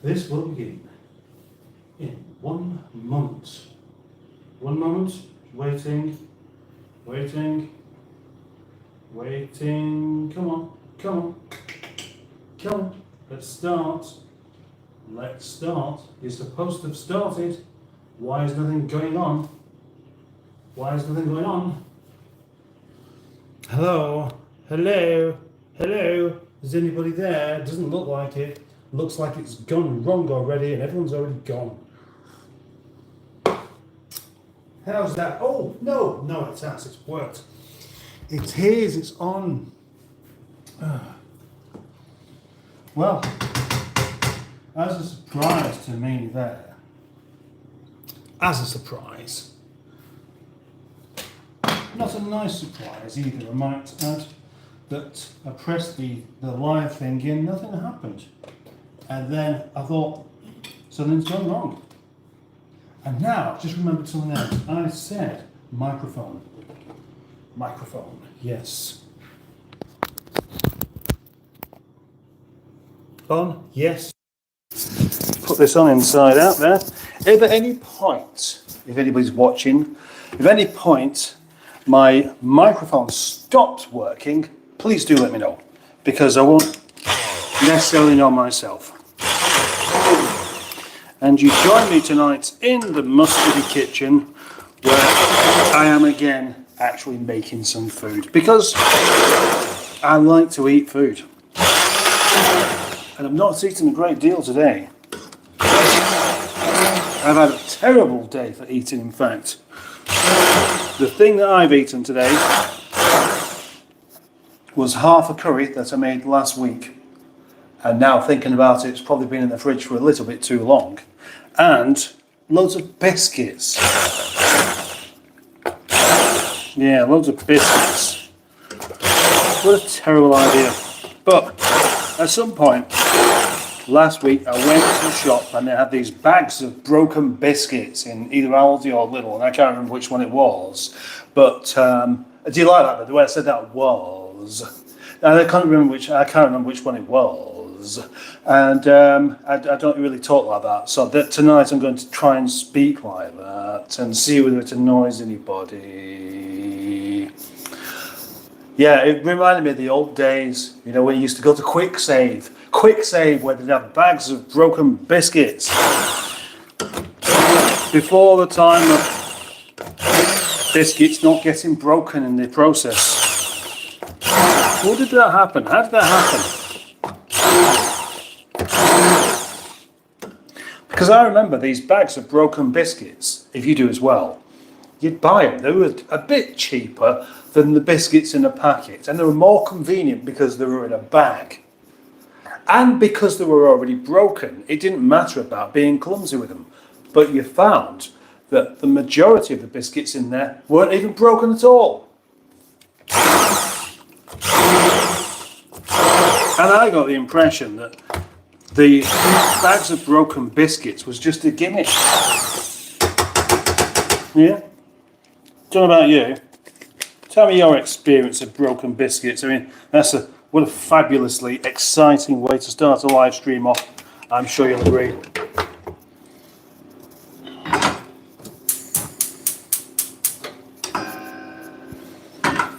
This will begin in 1 moment. 1 moment. Waiting. Waiting. Waiting. Come on. Come on. Come on. Let's start. Let's start. You're supposed to have started. Why is nothing going on? Why is nothing going on? Hello? Hello? Hello? Is anybody there? It doesn't look like it. Looks like it's gone wrong already and everyone's already gone. How's that? Oh, no, it has. It's worked. It is. It's on. Well, as a surprise to me there, as a surprise, not a nice surprise either, I might add, that I pressed the live thing in, nothing happened. And then I thought, something's gone wrong. And now, I've just remembered something else. I said microphone. Microphone, yes. On, yes. Put this on inside out there. If at any point, if anybody's watching, if at any point my microphone stops working, please do let me know, because I won't necessarily know myself. And you join me tonight in the mustardy kitchen, where I am again actually making some food, because I like to eat food. And I've not eaten a great deal today. I've had a terrible day for eating, in fact. The thing that I've eaten today was half a curry that I made last week. And now thinking about it, it's probably been in the fridge for a little bit too long. And loads of biscuits. Yeah, loads of biscuits. What a terrible idea. But at some point last week, I went to the shop and they had these bags of broken biscuits in either Aldi or Lidl, and I can't remember which one it was. But do you like that? The way I said that was. I can't remember which one it was. And I don't really talk like that. So tonight I'm going to try and speak like that and see whether it annoys anybody. Yeah, it reminded me of the old days, you know, when you used to go to Quick Save, where they'd have bags of broken biscuits. Before the time of biscuits not getting broken in the process. How did that happen? How did that happen? Because I remember these bags of broken biscuits, if you do as well, you'd buy them. They were a bit cheaper than the biscuits in a packet, and they were more convenient because they were in a bag. And because they were already broken, it didn't matter about being clumsy with them. But you found that the majority of the biscuits in there weren't even broken at all. And I got the impression that the bags of broken biscuits was just a gimmick. Yeah? Don't know about you. Tell me your experience of broken biscuits. I mean, what a fabulously exciting way to start a live stream off. I'm sure you'll agree.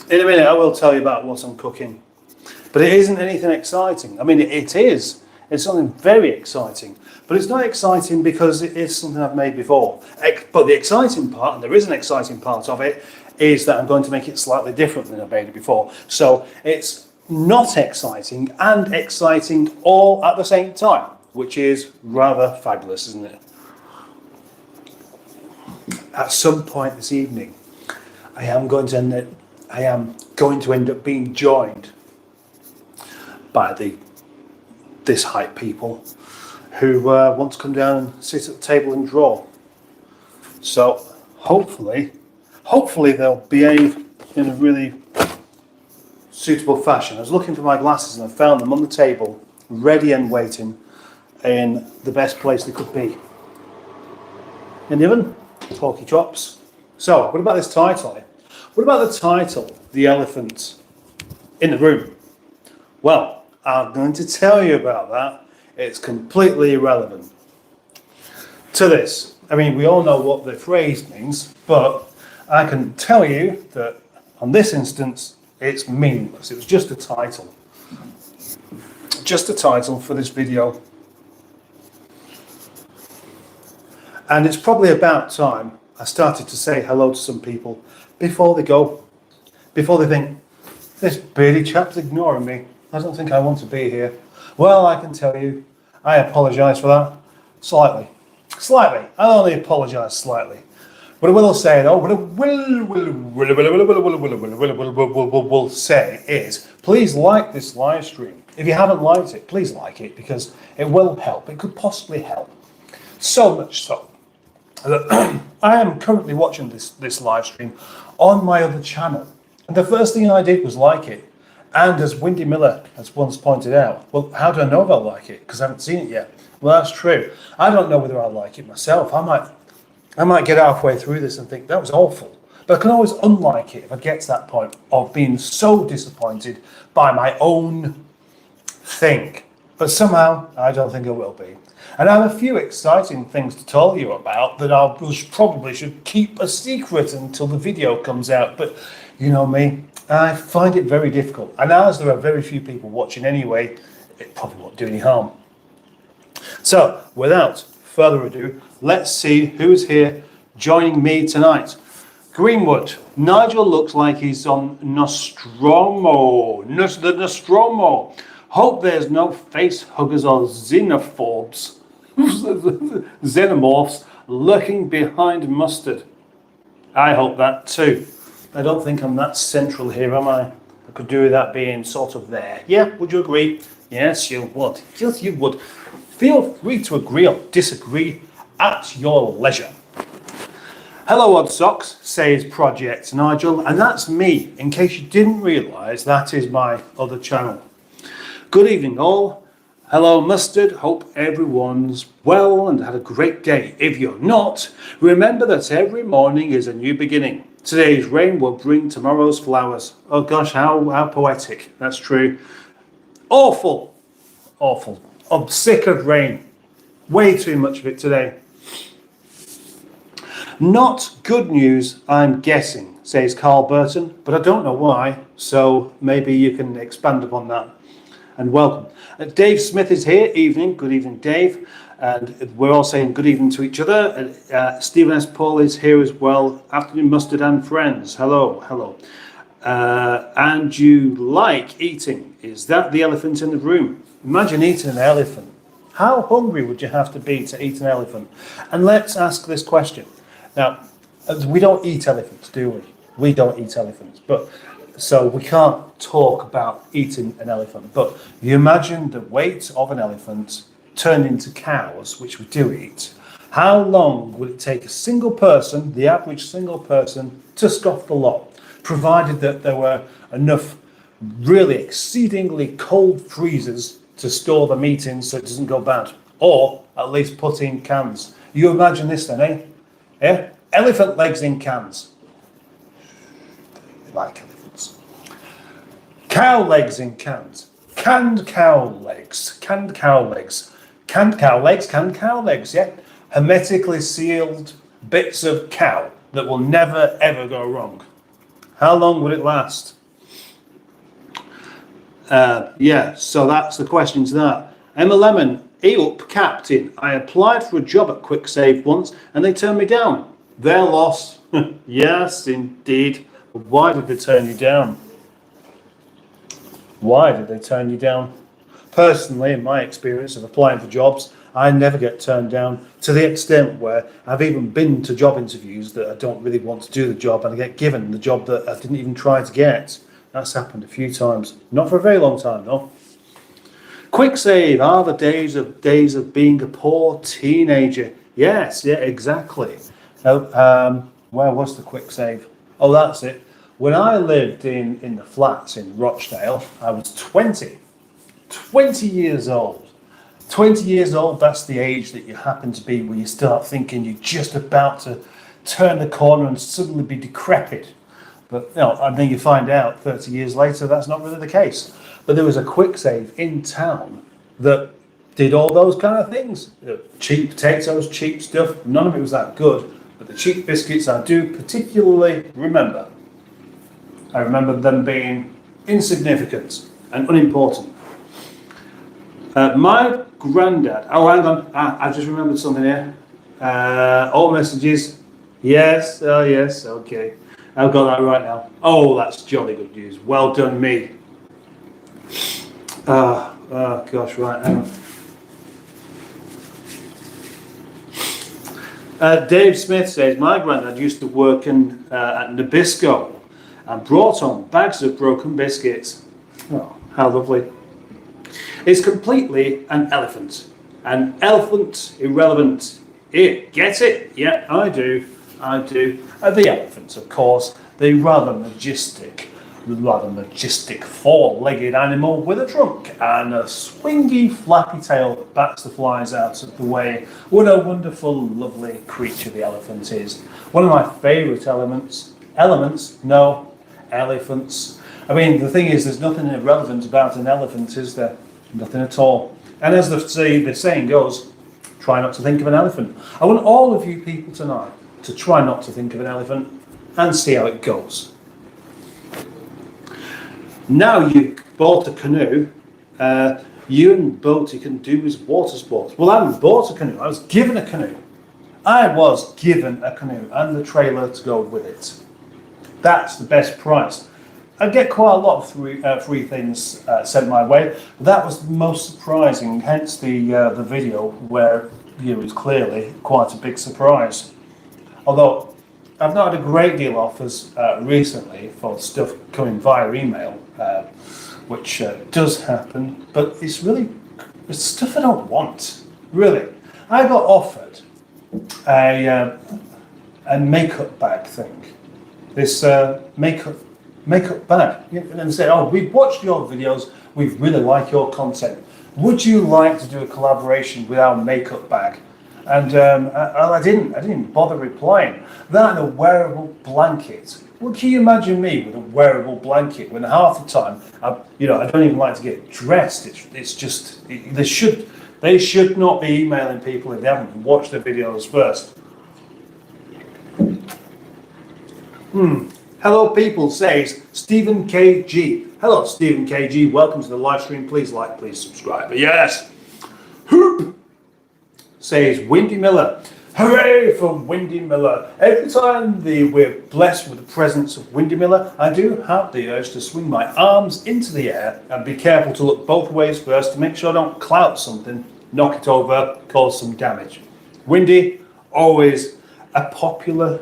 In a minute, I will tell you about what I'm cooking. But it isn't anything exciting. I mean, it is. It's something very exciting. But it's not exciting because it is something I've made before. But the exciting part, and there is an exciting part of it, is that I'm going to make it slightly different than I've made it before. So it's not exciting and exciting all at the same time, which is rather fabulous, isn't it? At some point this evening, I am going to end up being joined by this hype people who want to come down and sit at the table and draw. So hopefully they'll behave in a really suitable fashion. I was looking for my glasses and I found them on the table, ready and waiting, in the best place they could be. In the oven, porky chops. So, what about this title? What about the title, The Elephant in the room. Well, I'm going to tell you about that. It's completely irrelevant to this. I mean, we all know what the phrase means, but I can tell you that on this instance, it's meaningless. It was just a title. Just a title for this video. And it's probably about time I started to say hello to some people before they go, before they think, this beardy chap's ignoring me. I don't think I want to be here. Well, I can tell you, I apologise for that. Slightly. I'll only apologise slightly. What I will say though, what I will say is, please like this live stream. If you haven't liked it, please like it, because it will help. It could possibly help. So much so that I am currently watching this live stream on my other channel. And the first thing I did was like it. And as Windy Miller has once pointed out, well, how do I know if I like it? Because I haven't seen it yet. Well, that's true. I don't know whether I like it myself. I might get halfway through this and think, that was awful. But I can always unlike it if I get to that point of being so disappointed by my own thing. But somehow, I don't think I will be. And I have a few exciting things to tell you about that I probably should keep a secret until the video comes out. But you know me, I find it very difficult. And as there are very few people watching anyway, it probably won't do any harm. So, without further ado, let's see who's here joining me tonight. Greenwood. Nigel looks like he's on Nostromo. The Nostromo. Hope there's no face huggers or xenomorphs lurking behind mustard. I hope that too. I don't think I'm that central here, am I? I could do with that being sort of there. Yeah, would you agree? Yes, you would. Yes, you would. Feel free to agree or disagree at your leisure. Hello, Odd Socks, says Project Nigel, and that's me. In case you didn't realise, that is my other channel. Good evening, all. Hello, Mustard. Hope everyone's well and had a great day. If you're not, remember that every morning is a new beginning. Today's rain will bring tomorrow's flowers. Oh gosh, how poetic. That's true. Awful. I'm sick of rain. Way too much of it today. Not good news, I'm guessing, says Carl Burton, but I don't know why, so maybe you can expand upon that. And welcome. Dave Smith is here. Evening. Good evening, Dave. And we're all saying good evening to each other. Stephen S. Paul is here as well. Afternoon, Mustard and friends. Hello. And you like eating. Is that the elephant in the room? Imagine eating an elephant. How hungry would you have to be to eat an elephant? And let's ask this question. Now, we don't eat elephants, do we? We don't eat elephants. So we can't talk about eating an elephant. But you imagine the weight of an elephant turned into cows, which we do eat. How long would it take a single person, the average single person, to scoff the lot, provided that there were enough really exceedingly cold freezers to store the meat in so it doesn't go bad, or at least put in cans. You imagine this then, eh? Yeah? Elephant legs in cans. They like elephants. Cow legs in cans. Canned cow legs. Canned cow legs. Canned cow legs, yeah? Hermetically sealed bits of cow that will never ever go wrong. How long would it last? Yeah, so that's the question to that. Emma Lemon, up, Captain. I applied for a job at Quick Save once and they turned me down. Their loss. Yes, indeed. But why did they turn you down? Why did they turn you down? Personally, in my experience of applying for jobs, I never get turned down, to the extent where I've even been to job interviews that I don't really want to do the job and I get given the job that I didn't even try to get. That's happened a few times. Not for a very long time, though. Quick Save are the days of being a poor teenager. Yes, yeah, exactly. Where was the Quick Save? Oh, that's it. When I lived in the flats in Rochdale, I was 20 years old. 20 years old, that's the age that you happen to be when you start thinking you're just about to turn the corner and suddenly be decrepit. But and then you find out 30 years later that's not really the case. But there was a quick save in town that did all those kind of things. Cheap potatoes, cheap stuff. None of it was that good. But the cheap biscuits I do particularly remember. I remember them being insignificant and unimportant. My granddad. Oh, hang on. I just remembered something here. All messages. Yes. Oh, yes. Okay. I've got that right now. Oh, that's jolly good news. Well done, me. Oh, gosh, right. Hang on. Dave Smith says, my granddad used to work at Nabisco and brought on bags of broken biscuits. Oh, how lovely. It's completely an elephant. An elephant irrelevant. Here, get it? Yeah, I do. The elephants, of course, the rather majestic four-legged animal with a trunk and a swingy, flappy tail that bats the flies out of the way. What a wonderful, lovely creature the elephant is. One of my favourite elements. Elephants. I mean, the thing is, there's nothing irrelevant about an elephant, is there? Nothing at all. And as the saying goes, try not to think of an elephant. I want all of you people tonight to try not to think of an elephant and see how it goes. Now you've bought a canoe, you and Boaty can do his water sports. Well, I haven't bought a canoe, I was given a canoe. I was given a canoe and the trailer to go with it. That's the best price. I get quite a lot of free things sent my way. That was the most surprising, hence the video where it was clearly quite a big surprise. Although I've not had a great deal of offers recently for stuff coming via email, which does happen, but it's stuff I don't want, really. I got offered a makeup bag thing, this makeup bag, and said, oh, we've watched your videos, we really like your content. Would you like to do a collaboration with our makeup bag? And I didn't bother replying. Then a wearable blanket. Well, can you imagine me with a wearable blanket when half the time, I don't even like to get dressed. It's just, they should not be emailing people if they haven't watched the videos first. Hello people, says Stephen KG. Hello Stephen KG, welcome to the live stream. Please like, please subscribe. Yes. Hoop, says Windy Miller. Hooray for Windy Miller. Every time we're blessed with the presence of Windy Miller, I do have the urge to swing my arms into the air and be careful to look both ways first to make sure I don't clout something, knock it over, cause some damage. Windy, always a popular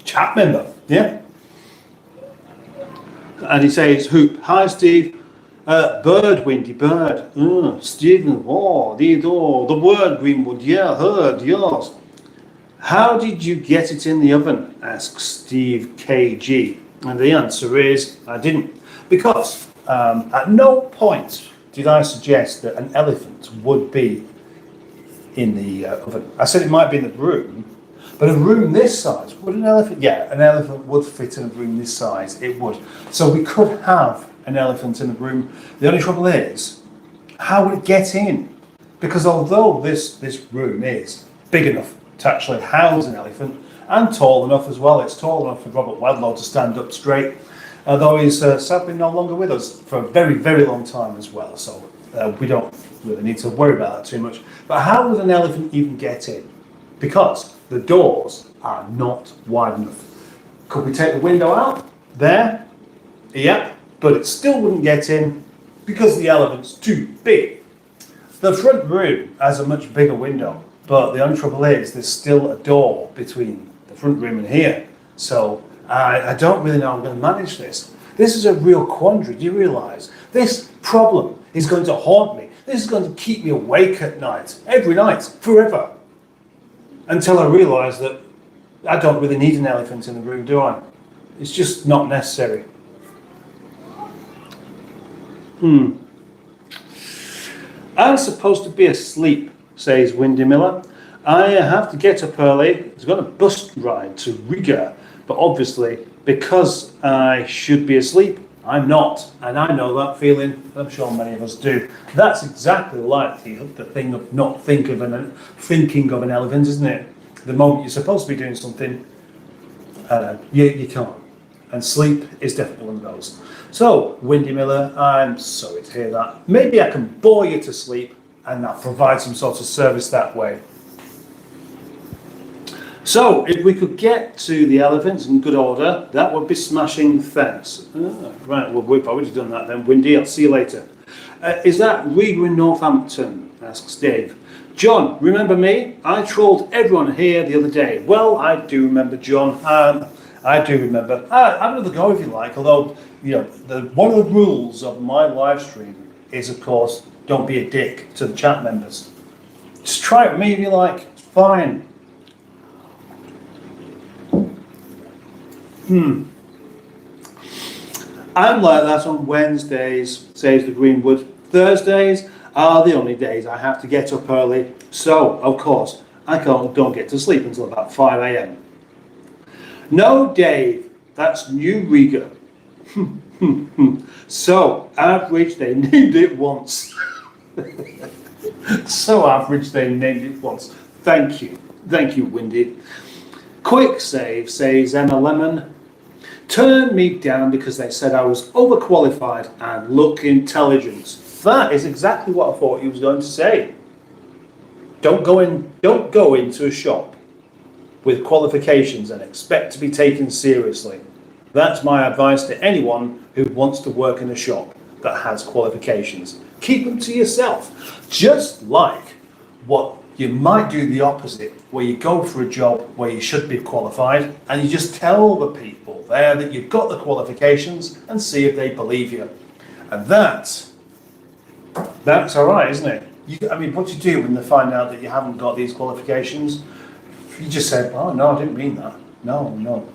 chat member, yeah. And he says, Hoop, hi Steve. Bird, Windy, bird. Stephen, the word, Greenwood, yeah, heard, yours. How did you get it in the oven? Asks Steve KG. And the answer is, I didn't. Because at no point did I suggest that an elephant would be in the oven. I said it might be in the room, but a room this size, would an elephant? Yeah, an elephant would fit in a room this size, it would. So we could have an elephant in the room. The only trouble is, how would it get in? Because although this room is big enough to actually house an elephant, and tall enough as well, it's tall enough for Robert Wadlow to stand up straight, although he's sadly no longer with us for a very, very long time as well, so we don't really need to worry about that too much. But how would an elephant even get in? Because the doors are not wide enough. Could we take the window out? There? Yep. But it still wouldn't get in because the elephant's too big. The front room has a much bigger window, but the only trouble is there's still a door between the front room and here. So I don't really know how I'm going to manage this. This is a real quandary. Do you realise? This problem is going to haunt me. This is going to keep me awake at night, every night, forever. Until I realise that I don't really need an elephant in the room, do I? It's just not necessary. I'm supposed to be asleep, says Windy Miller. I have to get up early. I've got a bus ride to Riga, but obviously, because I should be asleep, I'm not. And I know that feeling. I'm sure many of us do. That's exactly like the thing of not thinking of an elephant, isn't it? The moment you're supposed to be doing something, you can't. And sleep is definitely one of those. So, Windy Miller, I'm sorry to hear that. Maybe I can bore you to sleep and I'll provide some sort of service that way. So, if we could get to the elephants in good order, that would be smashing. Thanks. Right, well, we've already done that then. Windy, I'll see you later. Is that Riga in Northampton? Asks Dave. John, remember me? I trolled everyone here the other day. Well, I do remember, John. I do remember. Have another go if you like, although, one of the rules of my live stream is, of course, don't be a dick to the chat members. Just try it with me if you like. It's fine. I'm like that on Wednesdays, says the Greenwood. Thursdays are the only days I have to get up early. So, of course, I don't get to sleep until about 5 a.m. No, Dave, that's New Riga. So average, they named it once. So average, they named it once. Thank you, Windy. Quick save, says Emma Lemon. Turned me down because they said I was overqualified and look intelligent. That is exactly what I thought he was going to say. Don't go into a shop with qualifications and expect to be taken seriously. That's my advice to anyone who wants to work in a shop that has qualifications. Keep them to yourself. Just like what you might do the opposite, where you go for a job where you should be qualified and you just tell the people there that you've got the qualifications and see if they believe you. And that's all right, isn't it? What do you do when they find out that you haven't got these qualifications? You just say, oh, no, I didn't mean that. No.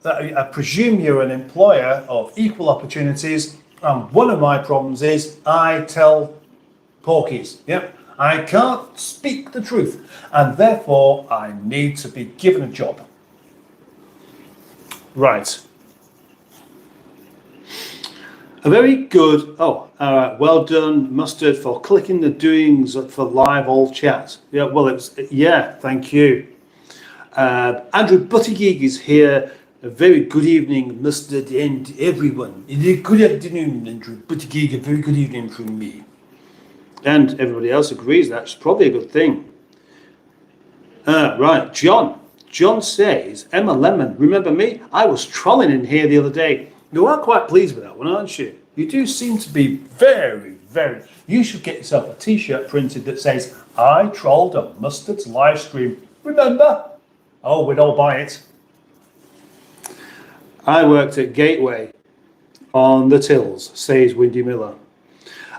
I presume you're an employer of equal opportunities. One of my problems is I tell porkies. Yep. I can't speak the truth. And therefore, I need to be given a job. Right. A very good, well done, Mustard, for clicking the doings for live all chat. Thank you. Andrew Buttigieg is here. A very good evening, Mustard, and everyone. Good afternoon, Andrew Buttigieg. A very good evening from me. And everybody else agrees that's probably a good thing. Right, John. John says, Emma Lemon, remember me? I was trolling in here the other day. You are quite pleased with that one, aren't you? You do seem to be very, very... You should get yourself a t-shirt printed that says, I trolled a Mustard's live stream. Remember? Oh, we'd all buy it. I worked at Gateway on the tills, says Windy Miller.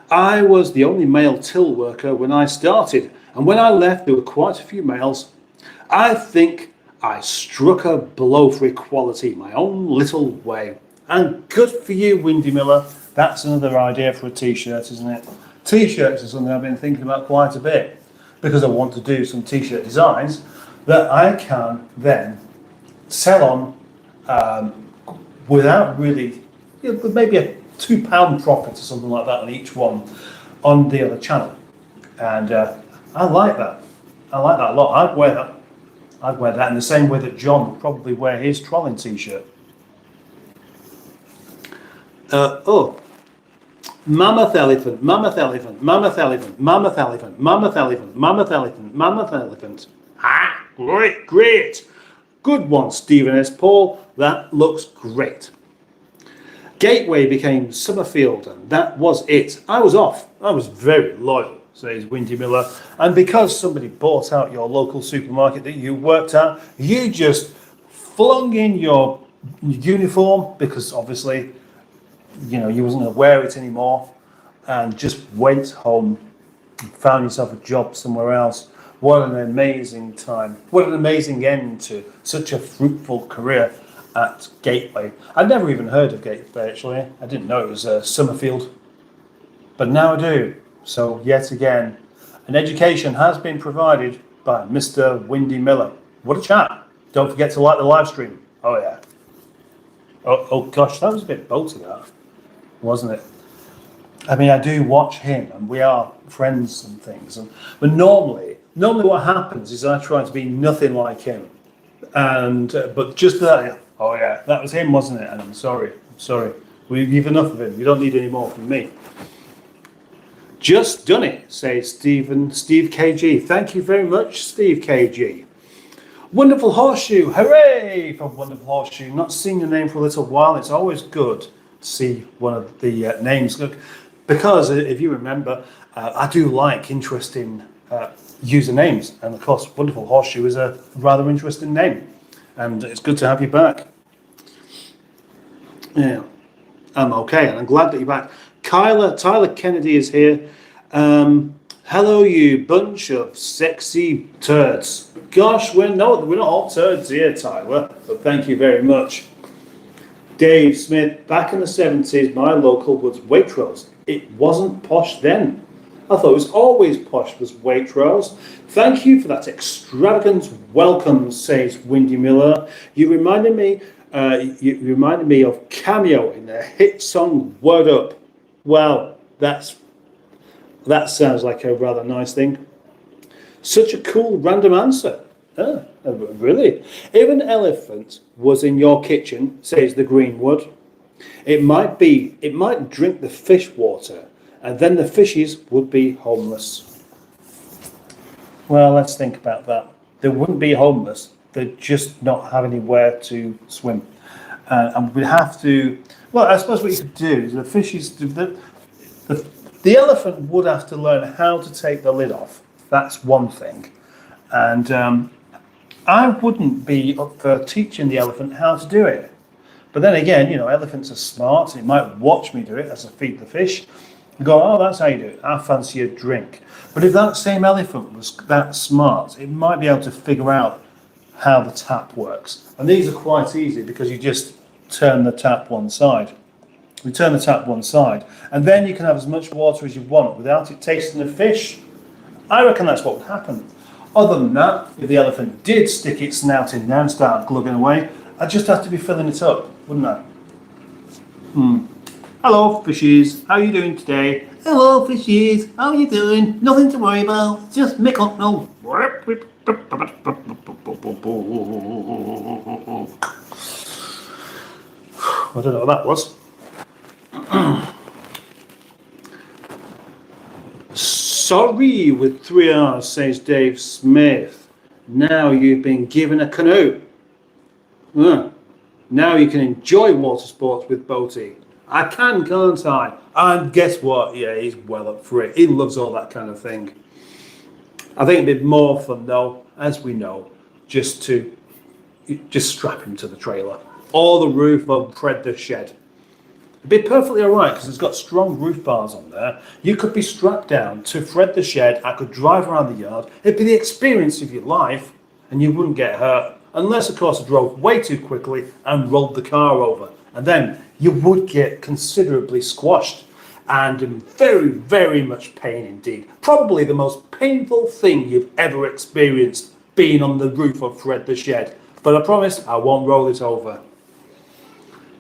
I was the only male till worker when I started, and when I left, there were quite a few males. I think I struck a blow for equality my own little way. And good for you, Windy Miller. That's another idea for a t-shirt, isn't it? T-shirts are something I've been thinking about quite a bit because I want to do some t-shirt designs that I can then sell on without really, maybe a £2 profit or something like that on each one on the other channel. And I like that. I like that a lot. I'd wear that. I'd wear that in the same way that John would probably wear his trolling t-shirt. Mammoth elephant, mammoth elephant, mammoth elephant, mammoth elephant, mammoth elephant, mammoth elephant, mammoth elephant. Ah, great. Good one, Stephen S. Paul. That looks great. Gateway became Summerfield, and that was it. I was off. I was very loyal, says Windy Miller. And because somebody bought out your local supermarket that you worked at, you just flung in your uniform because obviously, you wasn't going to wear it anymore, and just went home and found yourself a job somewhere else. What an amazing time. What an amazing end to such a fruitful career at Gateway. I'd never even heard of Gateway, actually. I didn't know it was Summerfield. But now I do. So, yet again, An education has been provided by Mr. Windy Miller. What a chat. Don't forget to like the live stream. Oh, yeah. Oh gosh, that was a bit boaty, that, wasn't it? I mean, I do watch him, and we are friends and things. But normally what happens is I try to be nothing like him. And but just that, oh yeah, that was him, wasn't it? And I'm sorry. We've enough of him. You don't need any more from me. Just done it, says Steve KG. Thank you very much, Steve KG. Wonderful Horseshoe, hooray for Wonderful Horseshoe. Not seen your name for a little while. It's always good to see one of the names. Because if you remember, I do like interesting usernames. And of course, Wonderful Horseshoe is a rather interesting name. And it's good to have you back. Yeah, I'm okay. And I'm glad that you're back. Tyler Kennedy is here. Hello, you bunch of sexy turds. Gosh, we're not all turds here, Tyler, but thank you very much. Dave Smith, back in the 70s, my local was Waitrose. It wasn't posh then. I thought it was always posh, was Waitrose. Thank you for that extravagant welcome, says Windy Miller. You reminded me of Cameo in their hit song Word Up. Well, that sounds like a rather nice thing. Such a cool random answer. Really? If an elephant was in your kitchen, says the Greenwood, it might drink the fish water, and then the fishes would be homeless. Well, let's think about that. They wouldn't be homeless. They'd just not have anywhere to swim. And we'd have to, well, I suppose what you could do is the fishes, the elephant would have to learn how to take the lid off. That's one thing. And I wouldn't be up for teaching the elephant how to do it. But then again, elephants are smart. It might watch me do it as I feed the fish and go, oh, that's how you do it. I fancy a drink. But if that same elephant was that smart, it might be able to figure out how the tap works. And these are quite easy because you just turn the tap one side. You turn the tap one side, and then you can have as much water as you want without it tasting the fish. I reckon that's what would happen. Other than that, if the elephant did stick its snout in there and start glugging away, I'd just have to be filling it up, wouldn't I? Hello, fishies. How are you doing today? Hello, fishies. How are you doing? Nothing to worry about. Just make up no. I don't know what that was. Sorry with 3 R's, says Dave Smith. Now you've been given a canoe. Now you can enjoy water sports with Boaty. I can, can't I? And guess what? Yeah, he's well up for it. He loves all that kind of thing. I think it'd be more fun though, as we know, just strap him to the trailer or the roof of Fred the Shed. It'd be perfectly all right because it's got strong roof bars on there. You could be strapped down to Fred the Shed. I could drive around the yard. It'd be the experience of your life and you wouldn't get hurt. Unless, of course, I drove way too quickly and rolled the car over. And then you would get considerably squashed and in very, very much pain indeed. Probably the most painful thing you've ever experienced being on the roof of Fred the Shed. But I promise I won't roll it over.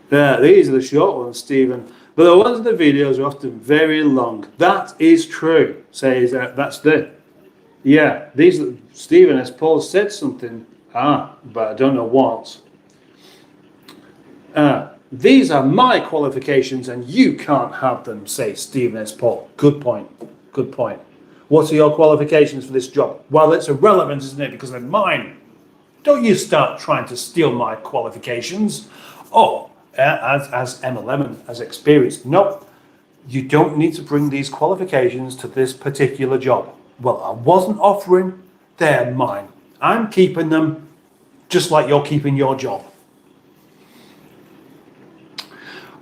Yeah, these are the short ones, Stephen. But the ones in the videos are often very long. That is true, says that's the. Yeah, these, Stephen, as Paul said something. But I don't know what. These are my qualifications and you can't have them, says Stephen S. Paul. Good point. Good point. What are your qualifications for this job? Well, it's irrelevant, isn't it? Because they're mine. Don't you start trying to steal my qualifications. Oh, as Emma Lemon has experienced. Nope. You don't need to bring these qualifications to this particular job. Well, I wasn't offering. They're mine. I'm keeping them just like you're keeping your job.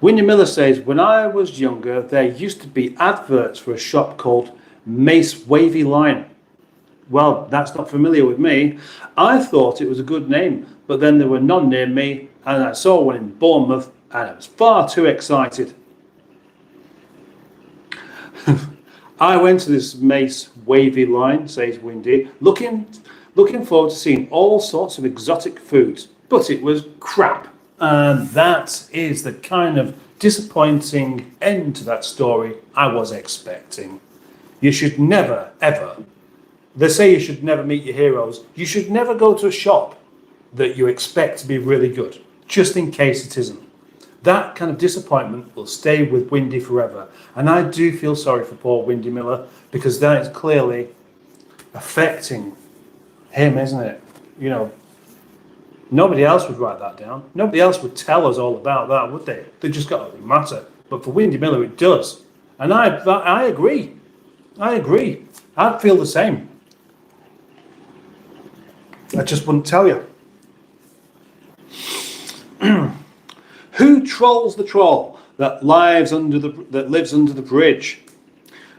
Winnie Miller says, when I was younger, there used to be adverts for a shop called Mace Wavy Line. Well, that's not familiar with me. I thought it was a good name, but then there were none near me, and I saw one in Bournemouth, and I was far too excited. I went to this Mace wavy line, says Windy, looking forward to seeing all sorts of exotic foods, but it was crap. And that is the kind of disappointing end to that story I was expecting. You should never, ever, they say you should never meet your heroes. You should never go to a shop that you expect to be really good, just in case it isn't. That kind of disappointment will stay with Windy forever. And I do feel sorry for poor Windy Miller, because that is clearly affecting him, isn't it? You know, nobody else would write that down. Nobody else would tell us all about that, would they? They just got to matter. But for Windy Miller, it does. And I agree. I agree. I'd feel the same. I just wouldn't tell you. Who trolls the troll that lives under the bridge?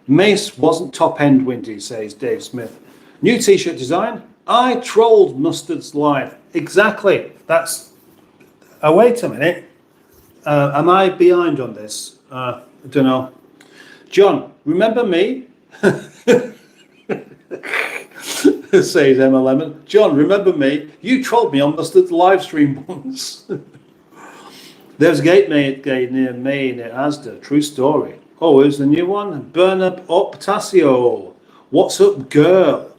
Mace wasn't top end, Windy, says Dave Smith. New t-shirt design. I trolled Mustard's life. Exactly. That's. Oh, wait a minute. Am I behind on this? I don't know. John, remember me? Says Emma Lemon. John, remember me? You trolled me on Mustard's live stream once. There's a gate near Maine at Asda. True story. Oh, here's the new one. Bernard Optasio. What's up, girl?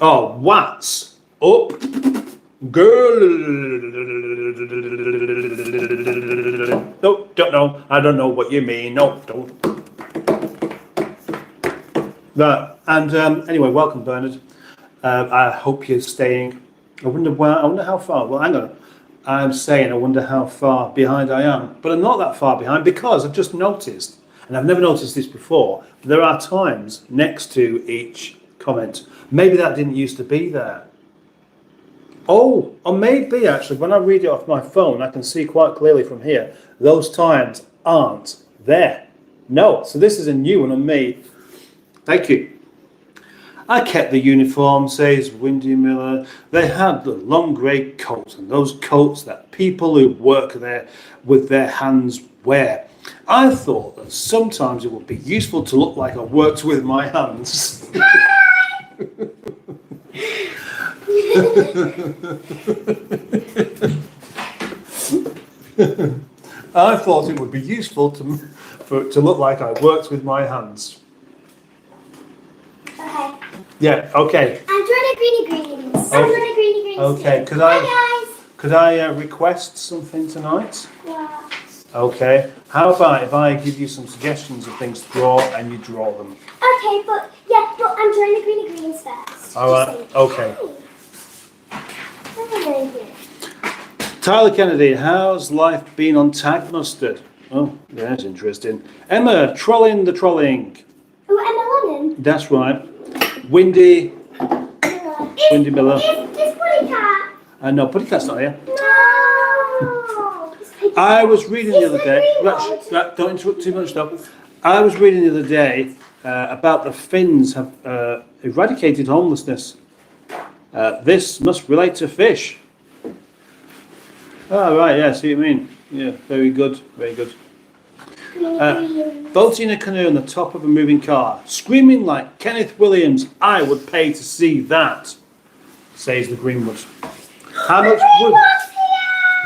Oh, what's up, girl? No, don't know. I don't know what you mean. No, don't. That. And anyway, welcome, Bernard. I hope you're staying. I wonder how far. Well, hang on. I'm saying I wonder how far behind I am, but I'm not that far behind, because I've just noticed, and I've never noticed this before, there are times next to each comment. Maybe that didn't used to be there. Oh, or maybe actually when I read it off my phone, I can see quite clearly from here, those times aren't there. No, so this is a new one on me. Thank you. I kept the uniform, says Windy Miller. They had the long grey coats, and those coats that people who work there with their hands wear. I thought that sometimes it would be useful to look like I worked with my hands. I thought it would be useful to look like I worked with my hands. Okay. Yeah, okay. I'm trying to greens. I'm trying to greens. Okay, could I request something tonight? Yeah. Okay. How about if I give you some suggestions of things to draw and you draw them? Okay, but I'm trying to greens first. All right. Okay. Hey. Tyler Kennedy, how's life been on Tag Mustard? Oh, yeah, that's interesting. Emma, trolling the trolling. Oh, Emma Lemon. That's right. Windy Miller. It's Puttycat. No, Puttycat's not here. No. I was reading the other day. Don't interrupt too much, though. I was reading the other day about the Finns have eradicated homelessness. This must relate to fish. Oh, right, yeah, see what you mean. Yeah, very good, very good. Boating a canoe on the top of a moving car, screaming like Kenneth Williams. I would pay to see that, says the Greenwood. How much would?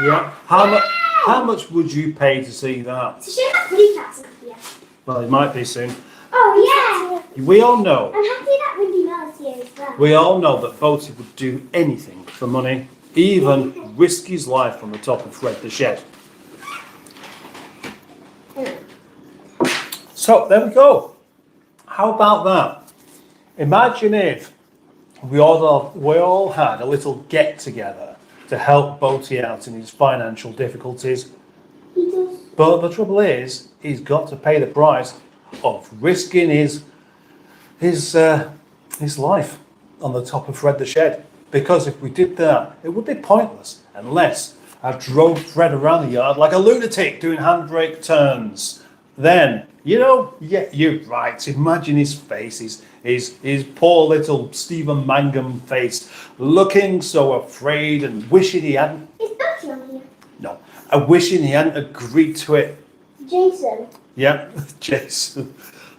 Yeah. How much would you pay to see that? So should have Puttycats in here. Well, it might be soon. Oh yeah. We all know. I'm happy that Windy Miller's here as well. We all know that Boaty would do anything for money, even risk his life on the top of Fred the Shed. So there we go. How about that? Imagine if we all had a little get together to help Boaty out in his financial difficulties. He does. But the trouble is, he's got to pay the price of risking his life on the top of Fred the Shed. Because if we did that, it would be pointless unless I drove Fred around the yard like a lunatic doing handbrake turns. Then, yeah, you're right. Imagine his face, his poor little Stephen Mangum face, looking so afraid and wishing he hadn't. Is Bucky on here? No, wishing he hadn't agreed to it. Jason. Yeah, Jason.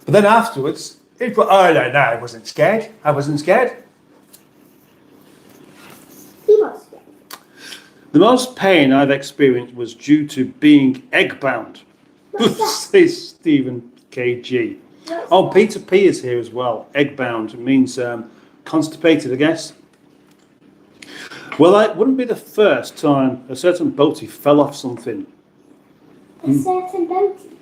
But then afterwards, I wasn't scared. I wasn't scared. He was scared. The most pain I've experienced was due to being egg-bound, What's that? says Stephen KG. Oh, Peter P is here as well. Egg-bound means constipated, I guess. Well, it wouldn't be the first time a certain boatie fell off something. A certain boatie.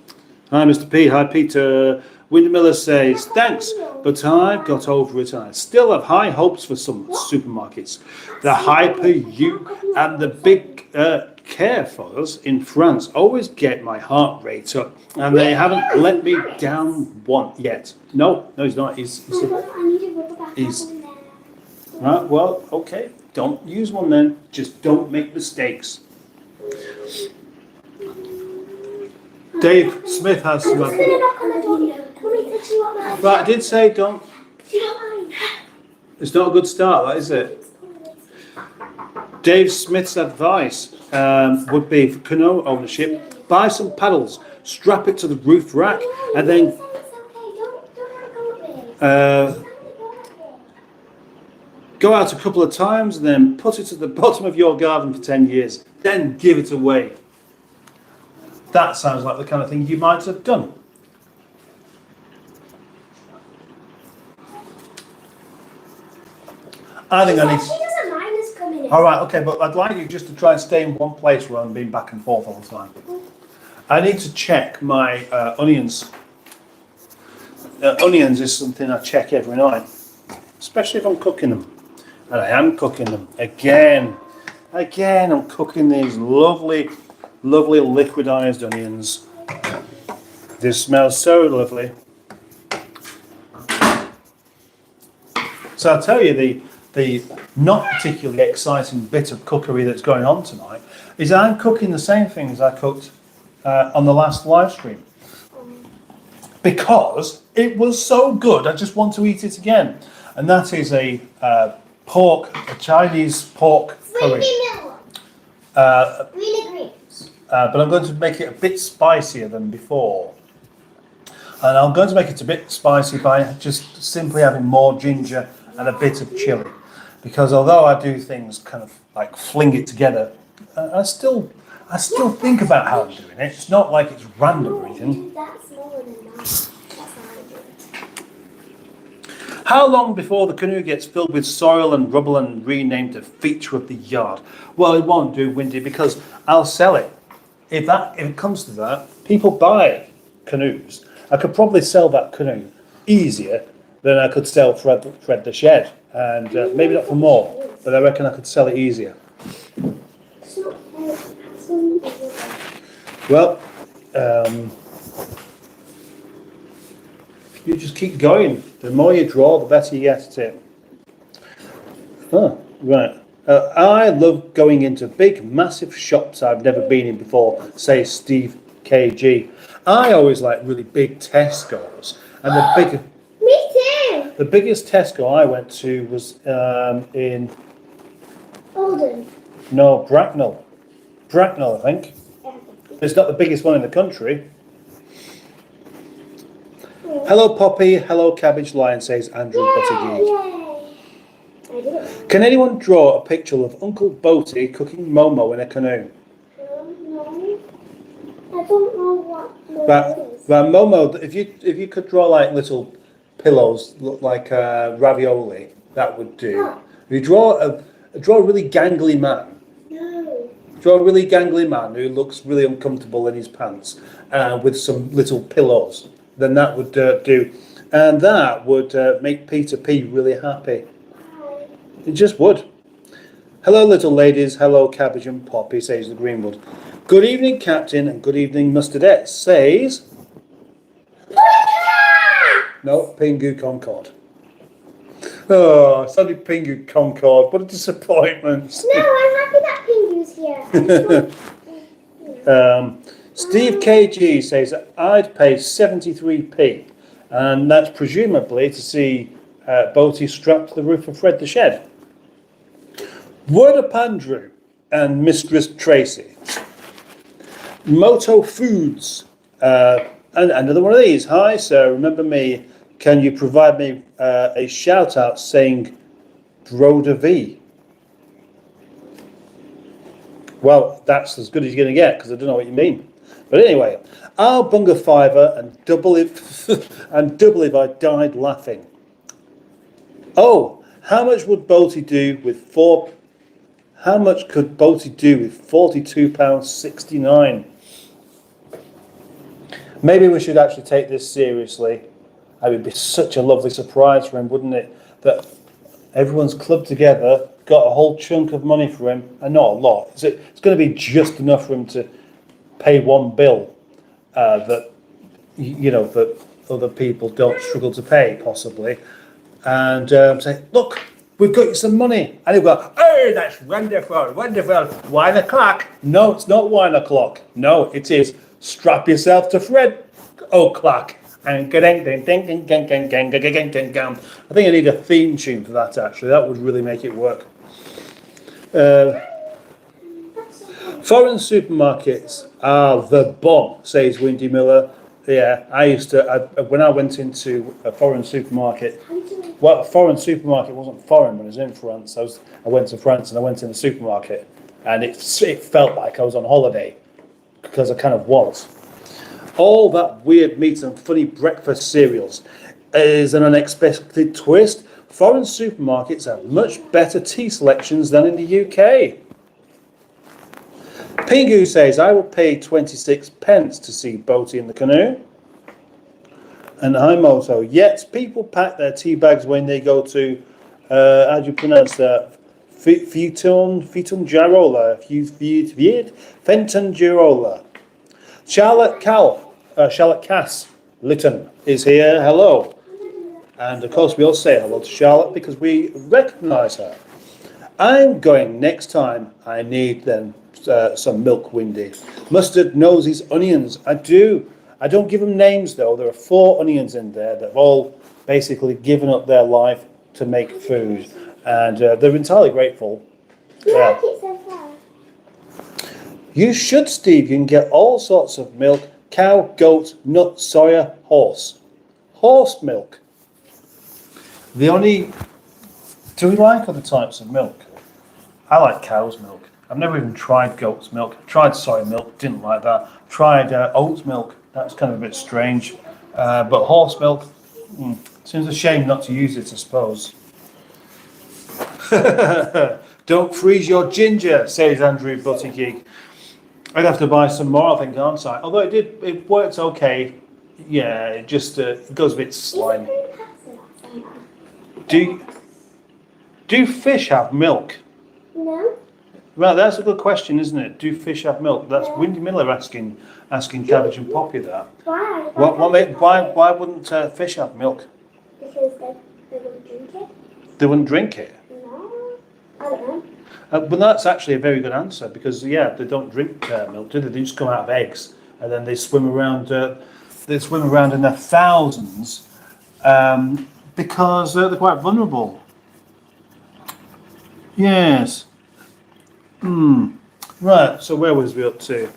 Hi, Mr. P. Hi, Peter. Windmiller says, thanks, but I've got over it. I still have high hopes for some supermarkets. The Hyper U and the big Care for us in France always get my heart rate up, and they haven't let me down one yet. No, he's not. I need a rubber back He's- in there. Right, well, okay. Don't use one then. Just don't make mistakes. Dave Smith has some. I'm just going to knock on the door. Mummy, said she won't mind. Right, I did say don't. She won't mind. It's not a good start, that is it? Dave Smith's advice would be for canoe ownership: buy some paddles, strap it to the roof rack, and then It's okay. Don't have a go at me. go out a couple of times, and then put it at the bottom of your garden for 10 years. Then give it away. That sounds like the kind of thing you might have done. I think I need. She doesn't mind us coming in. All right, okay, but I'd like you just to try and stay in one place rather than being back and forth all the time. I need to check my onions. Onions is something I check every night, especially if I'm cooking them. And I am cooking them again. I'm cooking these lovely liquidized onions. They smell so lovely. So I'll tell you the not particularly exciting bit of cookery that's going on tonight is I'm cooking the same things I cooked on the last live stream. Because it was so good, I just want to eat it again. And that is a Chinese pork curry. Really greens. But I'm going to make it a bit spicier than before. And I'm going to make it a bit spicy by just simply having more ginger and a bit of chilli. Because although I do things kind of like fling it together, I still think about how I'm doing it. It's not like it's random or anything. That's more than that. That's how I do it. How long before the canoe gets filled with soil and rubble and renamed a feature of the yard? Well, it won't do, Windy, because I'll sell it. If it comes to that, people buy canoes. I could probably sell that canoe easier than I could sell Fred the Shed, and maybe not for more, but I reckon I could sell it easier. Well, you just keep going. The more you draw, the better you get at it. Oh, right. I love going into big, massive shops I've never been in before, says Steve KG. I always like really big Tesco's, and Me too. the biggest Tesco I went to was in Bracknell. Bracknell, I think. It's not the biggest one in the country. Hello, Poppy. Hello, Cabbage Lion, says Andrew Buttigieg. Yay. Can anyone draw a picture of Uncle Boaty cooking Momo in a canoe? No. I don't know what But is. Momo, if you could draw like little pillows, look like ravioli, that would do. If you draw a really gangly man, draw a really gangly man who looks really uncomfortable in his pants, with some little pillows, then that would do, and that would make Peter P really happy. It just would. Hello, little ladies. Hello, Cabbage and Poppy, says the Greenwood. Good evening, Captain, and good evening, Mustardette, says... No, Pingu Concord. Oh, sadly Pingu Concord. What a disappointment. No, I'm happy that Pingu's here. Steve KG says I'd pay 73p, and that's presumably to see Boaty strapped to the roof of Fred the Shed. Word up, Andrew and Mistress Tracy. Moto Foods And another one of these. Hi, sir. Remember me? Can you provide me a shout out saying Broda V? Well, that's as good as you're going to get because I don't know what you mean. But anyway, I'll bung a fiver and double if and double if I died laughing. Oh, how much would Boaty do with four? How much could Boaty do with £42.69? Maybe we should actually take this seriously. It would be such a lovely surprise for him, wouldn't it? That everyone's clubbed together, got a whole chunk of money for him, and not a lot. It's going to be just enough for him to pay one bill that that other people don't struggle to pay, possibly, and say, "Look, we've got you some money," and he'll go, "Hey, that's wonderful, wonderful. 1 o'clock." No, it's not 1 o'clock. No, it is. Strap yourself to Fred o'clock. And I think I need a theme tune for that, actually. That would really make it work. Foreign supermarkets are the bomb, says Windy Miller. Yeah, I used to, when I went into a foreign supermarket, well, a foreign supermarket wasn't foreign when I was in France. I went to France and I went in the supermarket, and it felt like I was on holiday, because I kind of was. All that weird meat and funny breakfast cereals is an unexpected twist. Foreign supermarkets have much better tea selections than in the UK. Pingu says, I will pay 26 pence to see Boaty in the Canoe. And Himoto, yes, people pack their tea bags when they go to, how do you pronounce that? Fenton Girola. Charlotte Cass Lytton is here. Hello. And of course we all say hello to Charlotte because we recognise her. I'm going next time. I need then some milk, Windy. Mustard, noses, onions. I do. I don't give them names though. There are 4 onions in there that have all basically given up their life to make food. And they're entirely grateful. Yeah. You should, Steve. You can get all sorts of milk. Cow, goat, nut, soya, horse. Horse milk. Do we like other types of milk? I like cow's milk. I've never even tried goat's milk. Tried soy milk, didn't like that. Tried oat milk. That's kind of a bit strange. But horse milk, seems a shame not to use it, I suppose. Don't freeze your ginger, says Andrew Buttigieg. I'd have to buy some more, I think, aren't I? Although it worked okay. Yeah, it just it goes a bit slimy. Do fish have milk? No. Well, that's a good question, isn't it? Do fish have milk? That's Windy Miller asking Cabbage and Poppy that. Why? Why wouldn't fish have milk? Because they wouldn't drink it. They wouldn't drink it? No. I don't know. But that's actually a very good answer because they don't drink milk, do they? They just come out of eggs and then they swim around. They swim around in their thousands because they're quite vulnerable. Yes. Right. So where was we up to?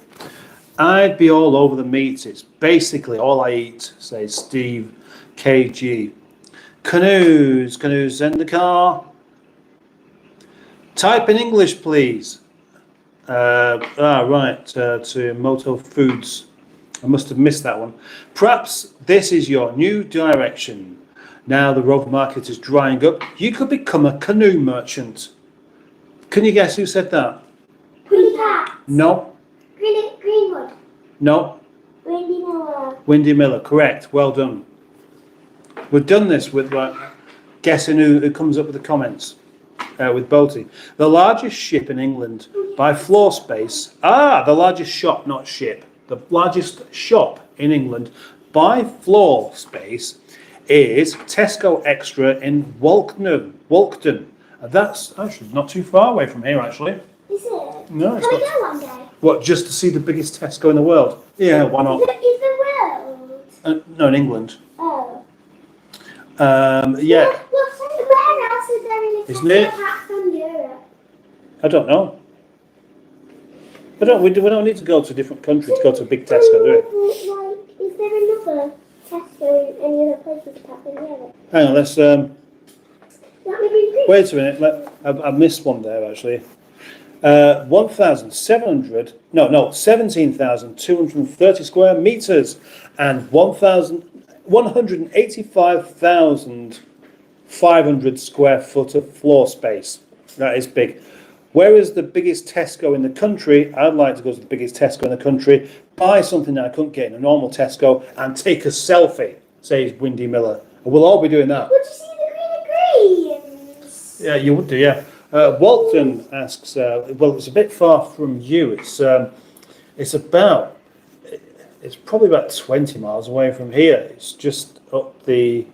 I'd be all over the meat. It's basically all I eat, says Steve KG. Canoes in the car. Type in English, please. To Moto Foods. I must have missed that one. Perhaps this is your new direction. Now the rover market is drying up. You could become a canoe merchant. Can you guess who said that? Pretty cat. No. Greenwood. No. Windy Miller. Windy Miller, correct. Well done. We've done this with guessing who comes up with the comments. With Boaty. The largest ship in England by floor space. The largest shop, not ship. The largest shop in England by floor space is Tesco Extra in Walkden. That's actually not too far away from here, actually. Is it? No, it's Can we not. go one day? What, just to see the biggest Tesco in the world? Yeah, why not? Is the world? No, in England. Oh. Yeah. Look, where else is there in a Isn't it? apart from Europe? I don't know. We don't need to go to a different country to go to a big Tesco, do we? Like, is Is there another Tesco in any other places apart from here? Hang on, let's. Let me be Wait a minute. I missed one there actually. 17,230 square meters and 185,500 square foot of floor space. That is big. Where is the biggest Tesco in the country? I'd like to go to the biggest Tesco in the country, buy something that I couldn't get in a normal Tesco, and take a selfie, says Windy Miller. And we'll all be doing that. Would you see the green and greens? Yeah, you would do, yeah. Walton asks, well, it's a bit far from you. It's probably about 20 miles away from here. It's just up the,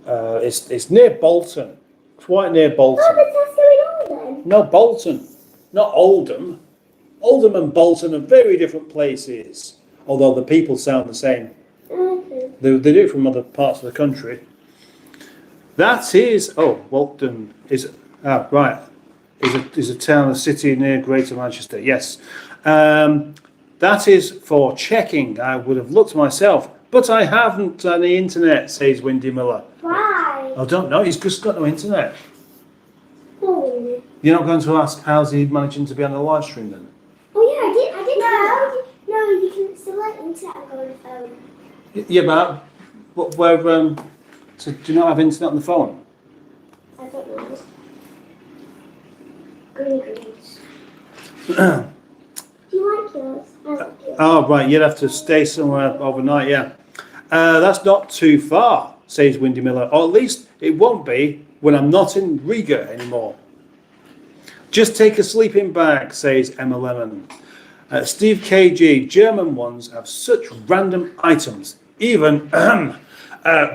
it's near Bolton, quite near Bolton. Oh, but Tesco in Oldham? No, Bolton, not Oldham. Oldham and Bolton are very different places, although the people sound the same. Okay. They do it from other parts of the country. That is, Walton is, right. Is a town, a city near Greater Manchester. Yes, that is for checking. I would have looked myself, but I haven't on the internet, says Windy Miller. Why? I don't know. He's just got no internet. Oh. You're not going to ask how's he managing to be on the live stream then? Oh yeah, I did. No, you can still let internet and go on the phone. Yeah, but where? So do you not have internet on the phone? I don't know. Greens. Do you like yours? I like yours. Oh, right. You'd have to stay somewhere overnight. Yeah, that's not too far, says Windy Miller. Or at least it won't be when I'm not in Riga anymore. Just take a sleeping bag, says Emma Lemon. Steve KG, German ones have such random items. Even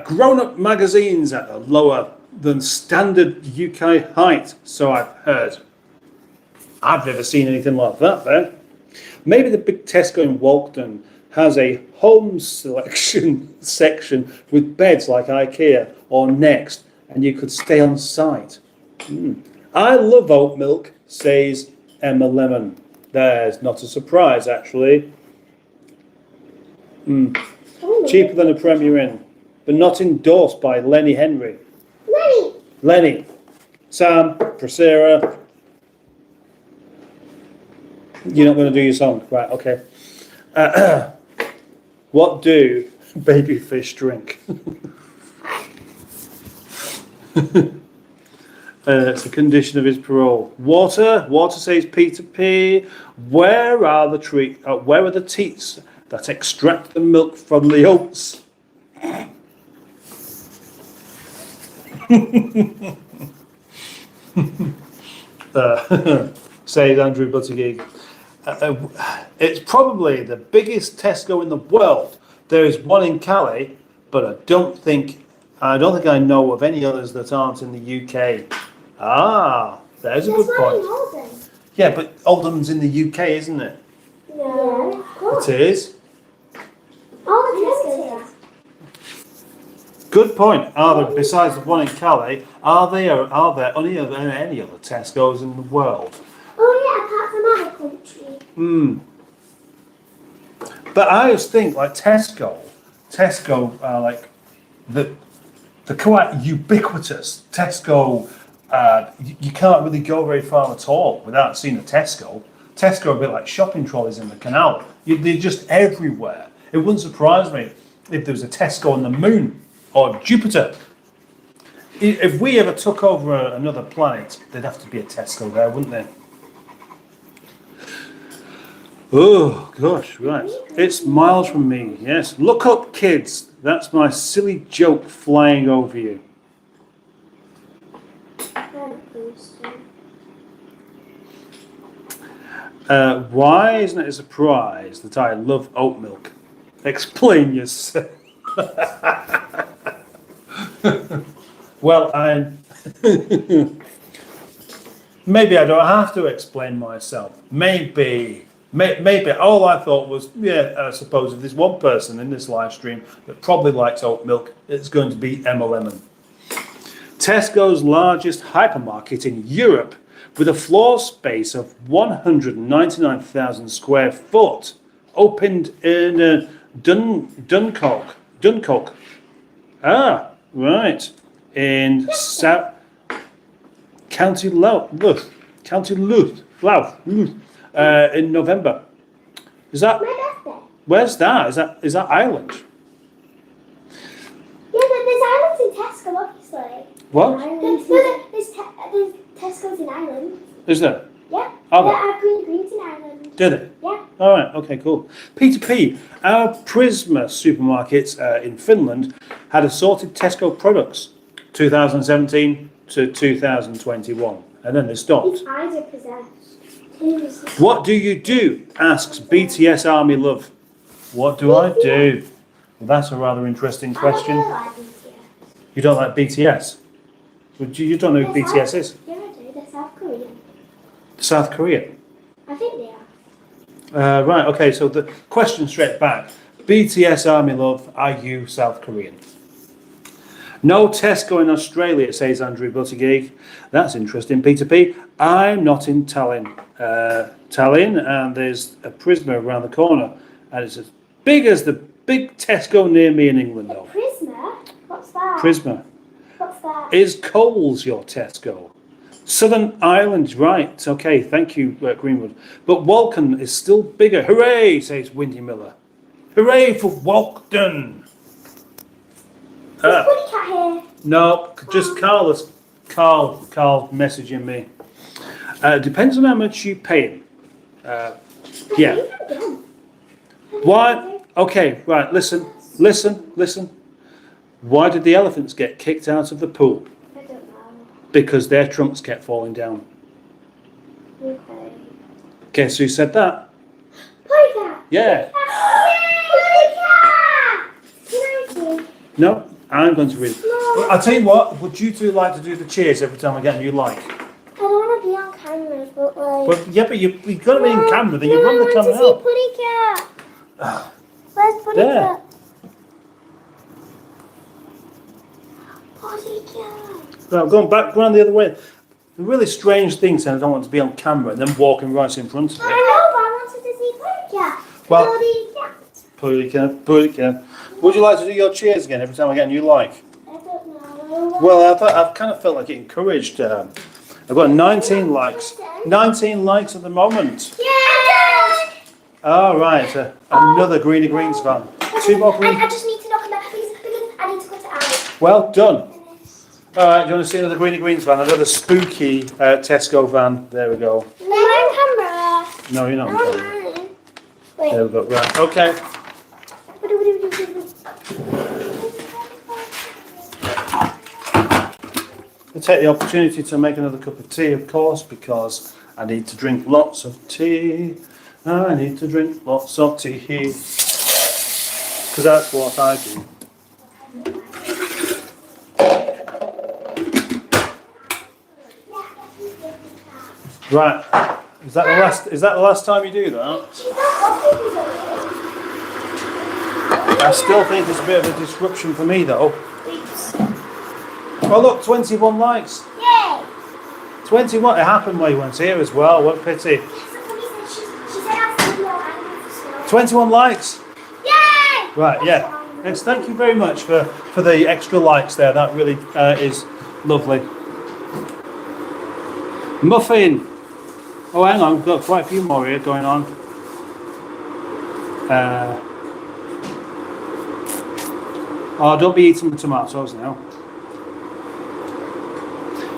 grown-up magazines at a lower than standard UK height, so I've heard. I've never seen anything like that there. Maybe the big Tesco in Walton has a home selection section with beds like IKEA or Next, and you could stay on site. I love oat milk, says Emma Lemon. There's not a surprise, actually. Cheaper than a Premier Inn, but not endorsed by Lenny Henry. Lenny. Sam, Priscilla. You're not going to do your song? Right, okay. What do baby fish drink? It's a condition of his parole. Water. Water, says Peter P. Where are the teats that extract the milk from the oats? Says Andrew Buttigieg. It's probably the biggest Tesco in the world. There is one in Calais, but I don't think I know of any others that aren't in the UK. There's a good point. Yeah, but Oldham's in the UK, isn't it? No, of course. It is. All the Tesco's. Good point. Are there, besides the one in Calais, are there any other Tesco's in the world? Oh yeah, apart from our country. But I always think like Tesco are like they're quite ubiquitous. Tesco, you can't really go very far at all without seeing a Tesco. Tesco are a bit like shopping trolleys in the canal. They're just everywhere. It wouldn't surprise me if there was a Tesco on the moon or Jupiter. If we ever took over another planet, there'd have to be a Tesco there, wouldn't there? Oh, gosh, right. It's miles from me, yes. Look up, kids. That's my silly joke flying over you. Why isn't it a surprise that I love oat milk? Explain yourself. Well, maybe I don't have to explain myself. Maybe all I thought was, I suppose if there's one person in this live stream that probably likes oat milk, it's going to be Emma Lemon. Tesco's largest hypermarket in Europe, with a floor space of 199,000 square foot, opened in Dunkirk. Ah, right. In South County Louth, in November. Is that? My birthday. Where's that? Is that Ireland? Yeah, but there's islands in Tesco, obviously. What? There's Tesco's in Ireland. Is there? Yeah. Oh, There are greens in Ireland. did it? Yeah. All right. Okay. Cool. Peter P. Our Prisma supermarkets in Finland had assorted Tesco products, 2017 to 2021, and then they stopped. His eyes are possessed. What do you do? Asks BTS Army Love. What do I do? Well, that's a rather interesting question. I don't really like BTS. You don't like BTS? Well, you don't know who BTS is? Yeah, I do. They're South Korean. South Korea. I think they are. Right. Okay. So the question straight back. BTS Army Love. Are you South Korean? No Tesco in Australia, says Andrew Buttigieg. That's interesting, Peter P. I'm not in Tallinn. And there's a Prisma around the corner, and it's as big as the big Tesco near me in England, A though. Prisma? What's that? Prisma. What's that? Is Coles your Tesco? Southern Ireland, right. Okay, thank you, Greenwood. But Walton is still bigger. Hooray, says Windy Miller. Hooray for Walton. There's Buddy Cat here. No, just Carl messaging me. Depends on how much you pay him. Yeah. Why? Okay, right, listen. Why did the elephants get kicked out of the pool? I don't know. Because their trunks kept falling down. Okay. Guess who said that? Buddy Cat! Yeah. Buddy Cat! Can I see? No, I'm going to read it. No. Well, I'll tell you what, would you two like to do the cheers every time I get a new like? I don't want to be on camera, but like... Well, yeah, but you've got to be in camera, then you run the I camera want out. to see Buddy Cat. Where's Buddy There. Cat? Buddy Cat. Right, I'm going back round the other way. The really strange thing saying I don't want to be on camera and then walking right in front of I it. know, but I wanted to see Buddy Cat. Well- Buddy Cat. Buddy can. Would you like to do your cheers again every time I get a new like? I don't know. Well, I've kind of felt like it encouraged. I've got 19 likes. 19 likes at the moment. Yeah! All right, another Greeny Greens fan. 2 more I Green. just need to knock him back because I need to cut it out. Well done. All right, do you want to see another Greeny Greens van? Another spooky Tesco van. There we go. No, I'm on camera. No, you're not. I'm on on camera. mine. Wait. There we go. Right. Okay. I take the opportunity to make another cup of tea, of course, because I need to drink lots of tea. I need to drink lots of tea. Because that's what I do. Right. Is that the last time you do that? I still think it's a bit of a disruption for me though. Oh look, 21 likes. Yay! 21, it happened while you weren't here as well, what a pity. She said I'll see you on 21 likes. Yay! Right, yeah. Yes, thank you very much for the extra likes there, that really is lovely. Muffin. Oh hang on, we've got quite a few more here going on. Oh, don't be eating the tomatoes now.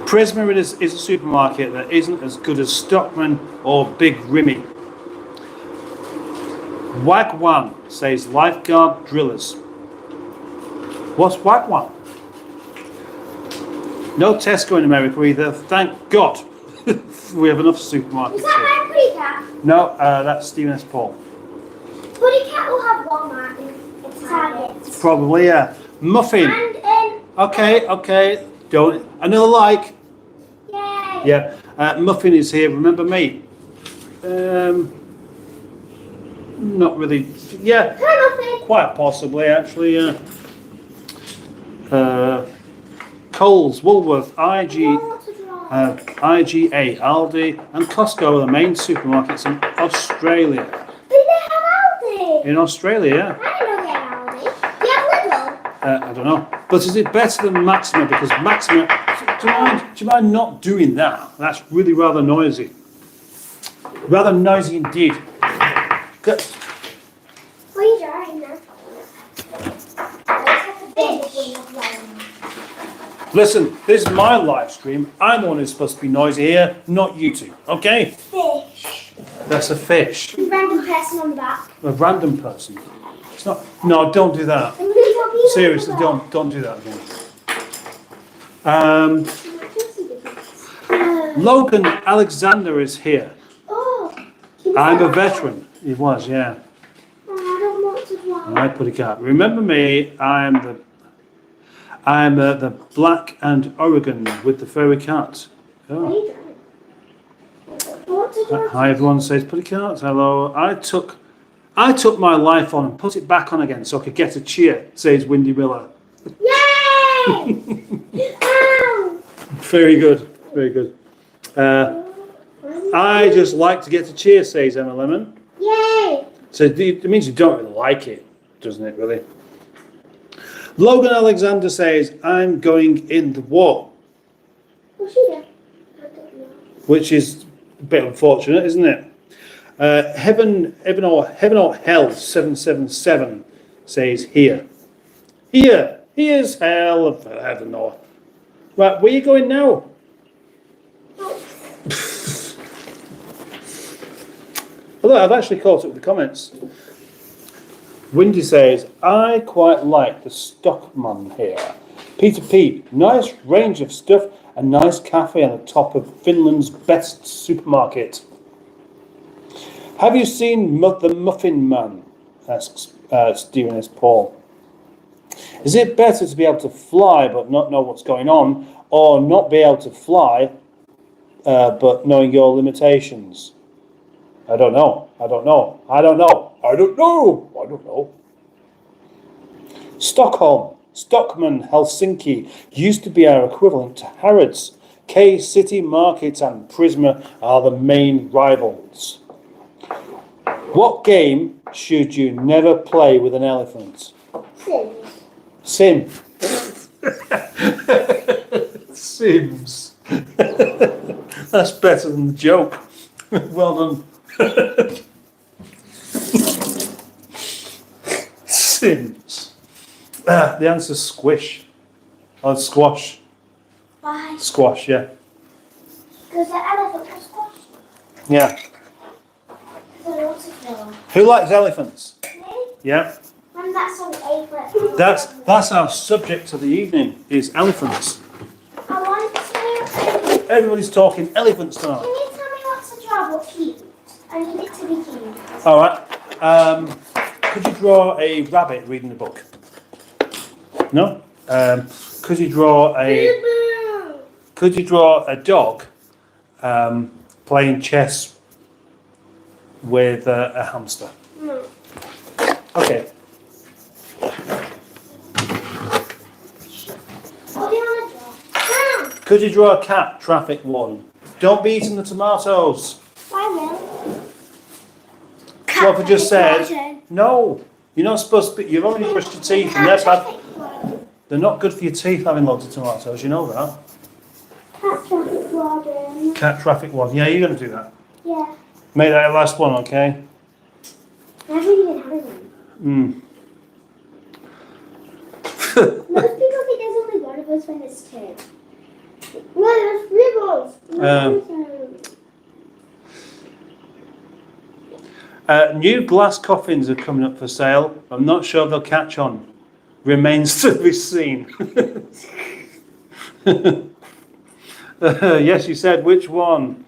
Prisma is a supermarket that isn't as good as Stockman or Big Rimmy. Wagwan says lifeguard drillers. What's Wagwan? No Tesco in America either, thank God. We have enough supermarkets Is that here. my Buddy Cat? No, that's Stephen S. Paul. Buddy Cat will have Walmart in Target. Probably, yeah. Muffin. And Okay. Don't. Another like. yay! Yeah. Muffin is here. Remember me? Not really. Yeah. Hi, Muffin. Quite possibly, actually. Yeah. Coles, Woolworth, IGA, Aldi, and Costco are the main supermarkets in Australia. Did they have Aldi? In Australia, yeah. I didn't know I don't know. But is it better than Maxima? Because Maxima, do you mind not doing that? That's really rather noisy. Rather noisy indeed. Good. What are you drawing now? Listen, this is my live stream. I'm the one who's supposed to be noisy here, not you two. Okay? Fish. That's a fish. Random person on the back. A random person. It's not. No, don't do that. Seriously, don't do that again. Logan Alexander is here. Oh. I'm a veteran. He was, yeah. Oh, I don't want to draw. I put a cat. Remember me? I'm the black and Oregon with the furry cat. Oh. Hi everyone, says put a cat. Hello. I took my life on and put it back on again so I could get a cheer, says Windy Miller. Yay! Ow! Very good, very good. I just like to get a cheer, says Emma Lemon. Yay! So it means you don't really like it, doesn't it, really? Logan Alexander says, I'm going in the war. What's she doing? I don't know. Which is a bit unfortunate, isn't it? Heaven or Hell 777 says here. Here's hell of heaven or. Right, where are you going now? Look, I've actually caught up with the comments. Windy says, I quite like the Stockman here. Peter P, nice range of stuff, a nice cafe on the top of Finland's best supermarket. Have you seen the Muffin Man? Asks Stephen S. Paul. Is it better to be able to fly but not know what's going on, or not be able to fly but knowing your limitations? I don't know. Stockholm, Stockman, Helsinki used to be our equivalent to Harrods. K-City Market and Prisma are the main rivals. What game should you never play with an elephant? Sims. Sims. That's better than the joke. Well done. Sims. The answer's squish. Or squash. Why? Squash, yeah. Because the elephant was squashed. Yeah. Who likes elephants? Me? Yeah. And that's on A. That's our subject of the evening, is elephants. I want to. Everybody's talking elephants tonight. Can you tell me what to draw but cute? I need it to be cute. All right. Could you draw a rabbit reading a book? No. Could you draw a dog playing chess with a hamster? No. Okay. What do you want to draw? Could you draw a cat traffic warning? Don't be eating the tomatoes. I will. What have I just said? No. You're not supposed to be. You've already brushed your teeth and they're bad. They're not good for your teeth having loads of tomatoes, you know that. Cat traffic warden. Cat traffic warning. Yeah, you're going to do that. Yeah. Make that your last one, okay? I haven't even had one. Most people think there's only one of us when there's two. No, there's ribbons. New glass coffins are coming up for sale. I'm not sure they'll catch on. Remains to be seen. Yes, you said which one?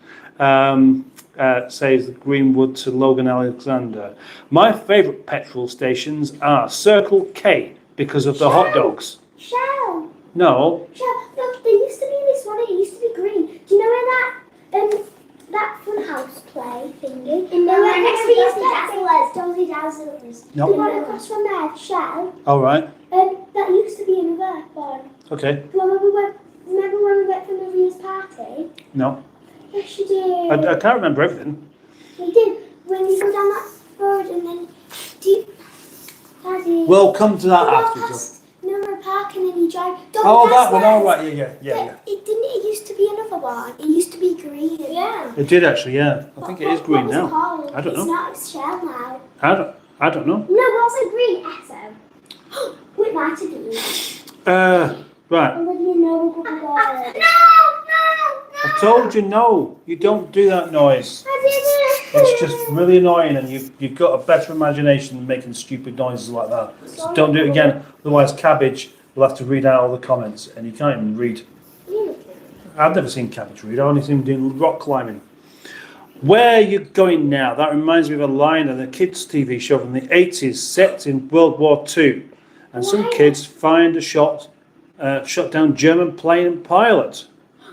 Says Greenwood to Logan Alexander. My favourite petrol stations are Circle K because of the hot dogs. Shell. No. Shell. Look, there used to be this one. It used to be green. Do you know where that fun house play thingy? Where next to Dolly Dazzlers. No. The one across from there, Shell. All right. That used to be another one. Okay. Remember when we went for Maria's party? No. Yes, you did. I can't remember everything. We did. When you go down that road and then Daddy. We'll come to that We'll afterwards. No, we're Oh, that one. All right. Yeah. It used to be another one. It used to be green. Yeah. It did actually. Yeah. I think it is green what was now. It called? I don't know. It's not a shell now. I don't know. No, what's a green Esso? It might have been. Right. No! I told you no. You don't do that noise. I didn't. It's just really annoying, and you've got a better imagination than making stupid noises like that. So don't do it again. Otherwise, Cabbage will have to read out all the comments, and you can't even read. I've never seen Cabbage read. I've only seen him doing rock climbing. Where are you going now? That reminds me of a line in a kids' TV show from the 80s, set in World War II. And some kids find a shot down German plane and pilot.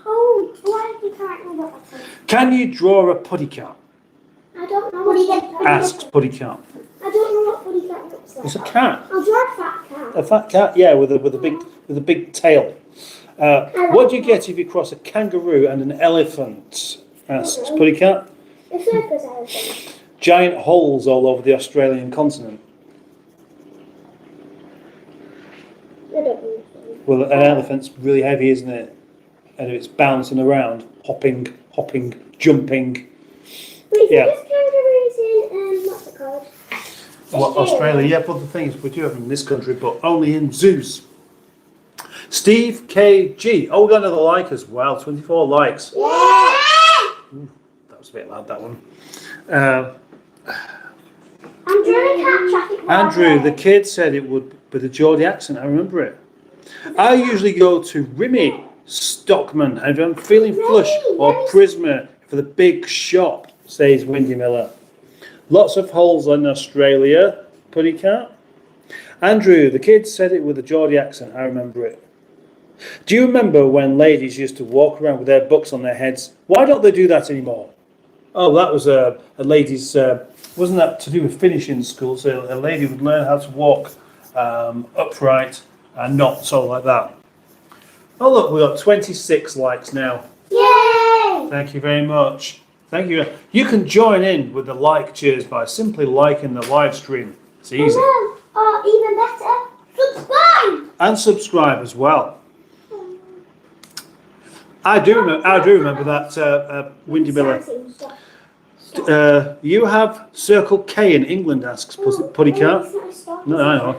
Oh, why do you can't remember that? Can you draw a puddy cat? I don't know. What Asks Puddy Cat. I don't know what puddy cat looks like. It's a cat. I'll draw a fat cat. A fat cat, yeah, with a big tail. What do you get if you cross a kangaroo and an elephant? Asks Puddy Cat. A circus elephant. Giant holes all over the Australian continent. I don't know. Well, an elephant's really heavy, isn't it? And it's bouncing around, hopping, jumping. Wait, Yeah. this kangaroo's in, what's it called? What, Australia? Yeah, but the thing is, we do have them in this country, but only in zoos. Steve KG. Oh, we got another like as well. 24 likes. Yeah! Ooh, that was a bit loud, that one. I'm drawing a cat traffic light. Andrew, the kid said it would with a Geordie accent. I remember it. I usually go to Rimmy Stockman if I'm feeling flush or Prisma for the big shop, says Windy Miller. Lots of holes in Australia, Puddy Cat. Andrew, the kid said it with a Geordie accent. I remember it. Do you remember when ladies used to walk around with their books on their heads? Why don't they do that anymore? Oh, that was a lady's. Wasn't that to do with finishing school? So a lady would learn how to walk upright and not so like that. Oh look, we got 26 likes now. Yay! Thank you very much. Thank you. You can join in with the like cheers by simply liking the live stream. It's easy. Or even better, subscribe! And subscribe as well. I do remember that Windy Miller. You have Circle K in England, asks Puddy Cat. No, I know.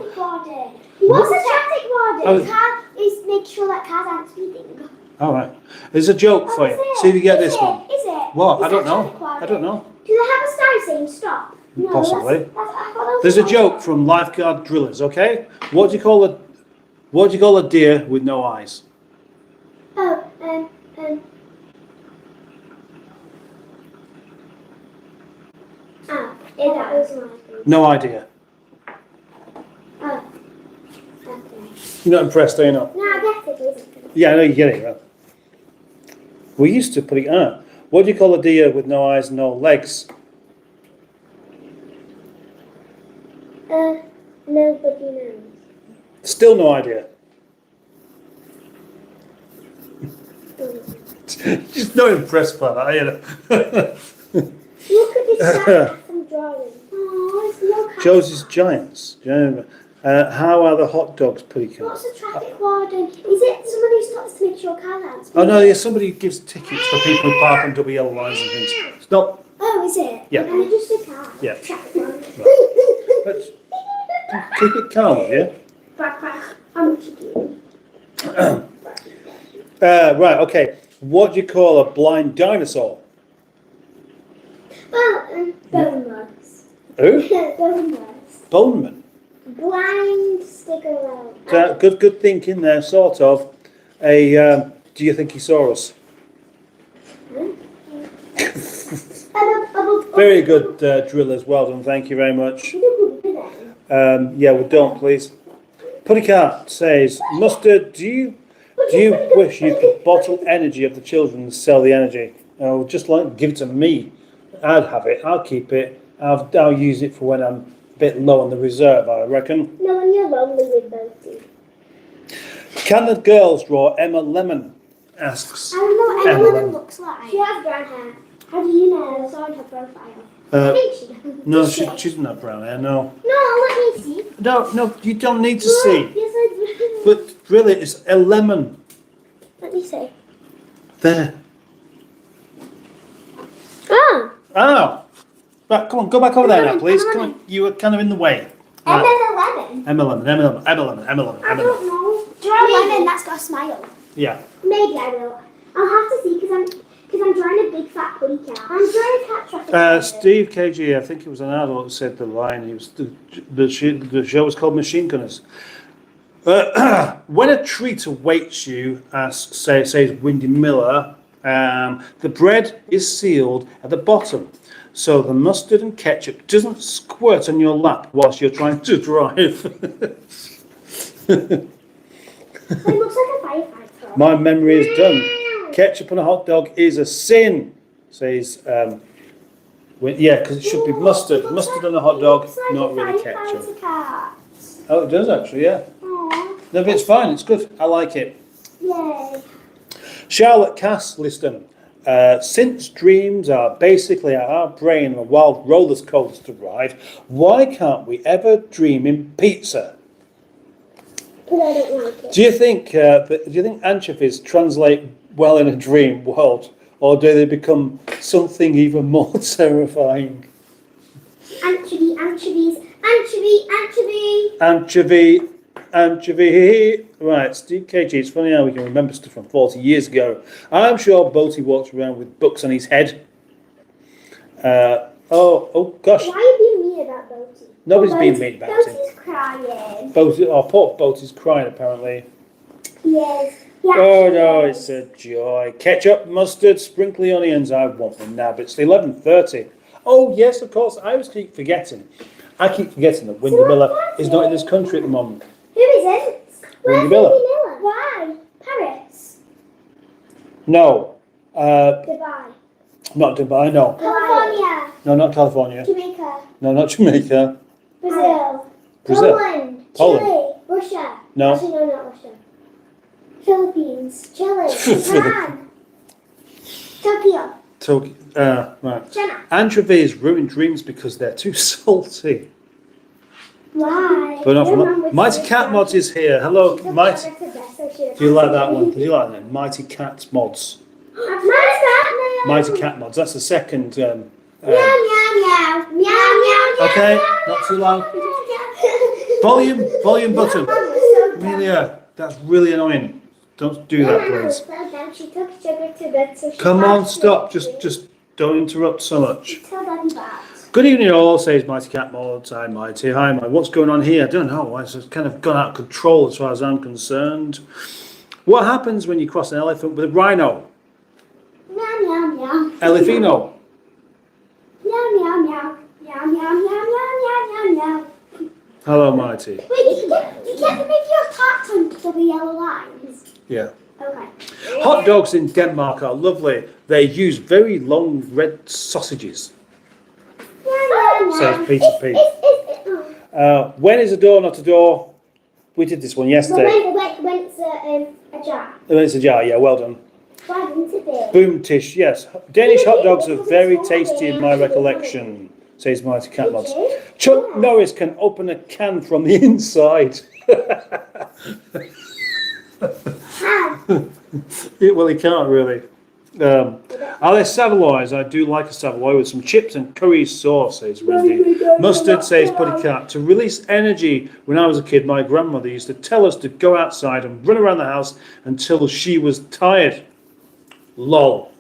What's a traffic warden? Oh. Is make sure that cars aren't speeding. All right. There's a joke for you. See if you get this one. Is it? What? Is I don't that know. traffic warden? I don't know. Do they have a sign saying stop? No, Possibly. I thought that was There's a joke from lifeguard drillers. Okay. What do you call a deer with no eyes? Oh, that was my thing. No idea. Oh, okay. You're not impressed, are you not? No, I guess it isn't. Yeah, I know you get it. Right? We used to put it. What do you call a deer with no eyes and no legs? Nobody knows. Still no idea. Just not impressed by that, are you? Look at this cat I'm drawing. Oh, it's no cat. Josie's Giants. Do you remember? How are the hot dogs, Puddy Cat? What's a traffic warden? Is it someone who stops to make sure cars aren't speeding? Oh no, yeah, somebody gives tickets for people who park on double yellow lines and things. It's not. Oh, is it? Yeah. And it's just a car. Yeah. Traffic warden. Let's keep it calm, yeah. Quack, quack. I'm chicken. Right. Okay. What do you call a blind dinosaur? Well, bone rugs. Who? Bone rugs. Boneman. Blind stick around. Good thinking there, sort of. Do you think he saw us? Very good, drillers. Well done. Thank you very much. Yeah, we don't, please. Puddy Cat says, Mustard, do you wish you could bottle energy of the children and sell the energy? Oh, just like give it to me. I'd have it. I'll keep it. I'll use it for when I'm a bit low on the reserve, I reckon. No, when you're lonely with Bertie. Can the girls draw Emma Lemon? Asks. I don't know what Emma Lemon looks like. She has brown hair. How do you know? I saw her profile. I think she does. No, she doesn't have brown hair, no. No, let me see. No, you don't need to see. Yes, I do. But really, it's a lemon. Let me see. There. Ah. Oh. Right, come on, go back over there now, Lemon, please. Emma Come lemon. on, you were kind of in the way. Emma Right. lemon. Emma lemon, Emma lemon, Emma lemon, Emma lemon, I Emma lemon. don't know. Do you have lemon that's got a smile? Yeah. Maybe I will. I'll have to see because I'm drawing a big fat pony cat. I'm drawing a cat traffic. Steve KG, I think it was an adult who said the line. He was the show was called Machine Gunners. When a treat awaits you, as says Windy Miller, the bread is sealed at the bottom, so the mustard and ketchup doesn't squirt on your lap whilst you're trying to drive. It looks like a firefighter. My memory is done. Ketchup on a hot dog is a sin, says. Yeah, because it should be mustard. Mustard on a hot dog, not really ketchup. Oh, it does actually, yeah. Aww. No, but it's fine. It's good. I like it. Yay. Charlotte Cass, listen. Since dreams are basically our brain a wild roller coaster ride, why can't we ever dream in pizza? But I don't like it. Do you think anchovies translate well in a dream world, or do they become something even more terrifying? Anchovies. Anchovy. Right, Steve KG. It's funny how we can remember stuff from 40 years ago. I'm sure Boaty walks around with books on his head. Oh gosh. Why are you being mean about Boaty? Nobody's being mean about him. Boaty's crying. Poor Boaty's crying apparently. Yes. Oh no, it's a joy. Ketchup, mustard, sprinkly onions. I want them now, but it's 11:30. Oh yes, of course. I keep forgetting that Windy Miller is not in this country at the moment. Who isn't? Windy Where's Miller. Windy Miller? Why? Paris. No, Dubai. not Dubai. No, California. no, not California. Jamaica. No, not Jamaica. Brazil. Brazil. Poland. Poland. Chile. Russia. No. Actually, no, not Russia. Philippines. Chile. Japan. Tokyo. Right. China. Anchovies ruin dreams because they're too salty. Why? But not from Mighty Cat Mods is here. Hello, Mighty. Do you like that one? Do you like that? Mighty Cat Mods. Mighty Cat Mods. That's the second. Meow, meow, meow. Meow, meow, Okay, meow. not too loud. Volume button. Amelia, that's really annoying. Don't do that, please. She took sugar to bed, so she Come on, passed stop. it. Just don't interrupt so much. Tell Daddy that. Good evening, all, says Mighty Cat Mods. Hi, Mighty. Hi, Mighty. What's going on here? I don't know. It's kind of gone out of control as far as I'm concerned. What happens when you cross an elephant with a rhino? Meow, meow, meow. Elefino. Meow, meow, meow. Meow, meow, meow, meow, meow, meow, meow. Hello, Mighty. Wait, you get to make your cat on the yellow lines. Yeah. Okay. Hot dogs in Denmark are lovely. They use very long red sausages, says Peter P. When is a door not a door? We did this one yesterday. When it's a jar. When it's a jar, yeah, well done. Why didn't it be? Boom tish, yes. Danish hot dogs are very tasty in my recollection, says Mighty Cat Mods. Chuck Norris can open a can from the inside. Well, he can't really. Are there Savoys? I do like a Savoy with some chips and curry sauce, says Wendy. Mustard, says Putty Cat. To release energy, when I was a kid, my grandmother used to tell us to go outside and run around the house until she was tired. Lol.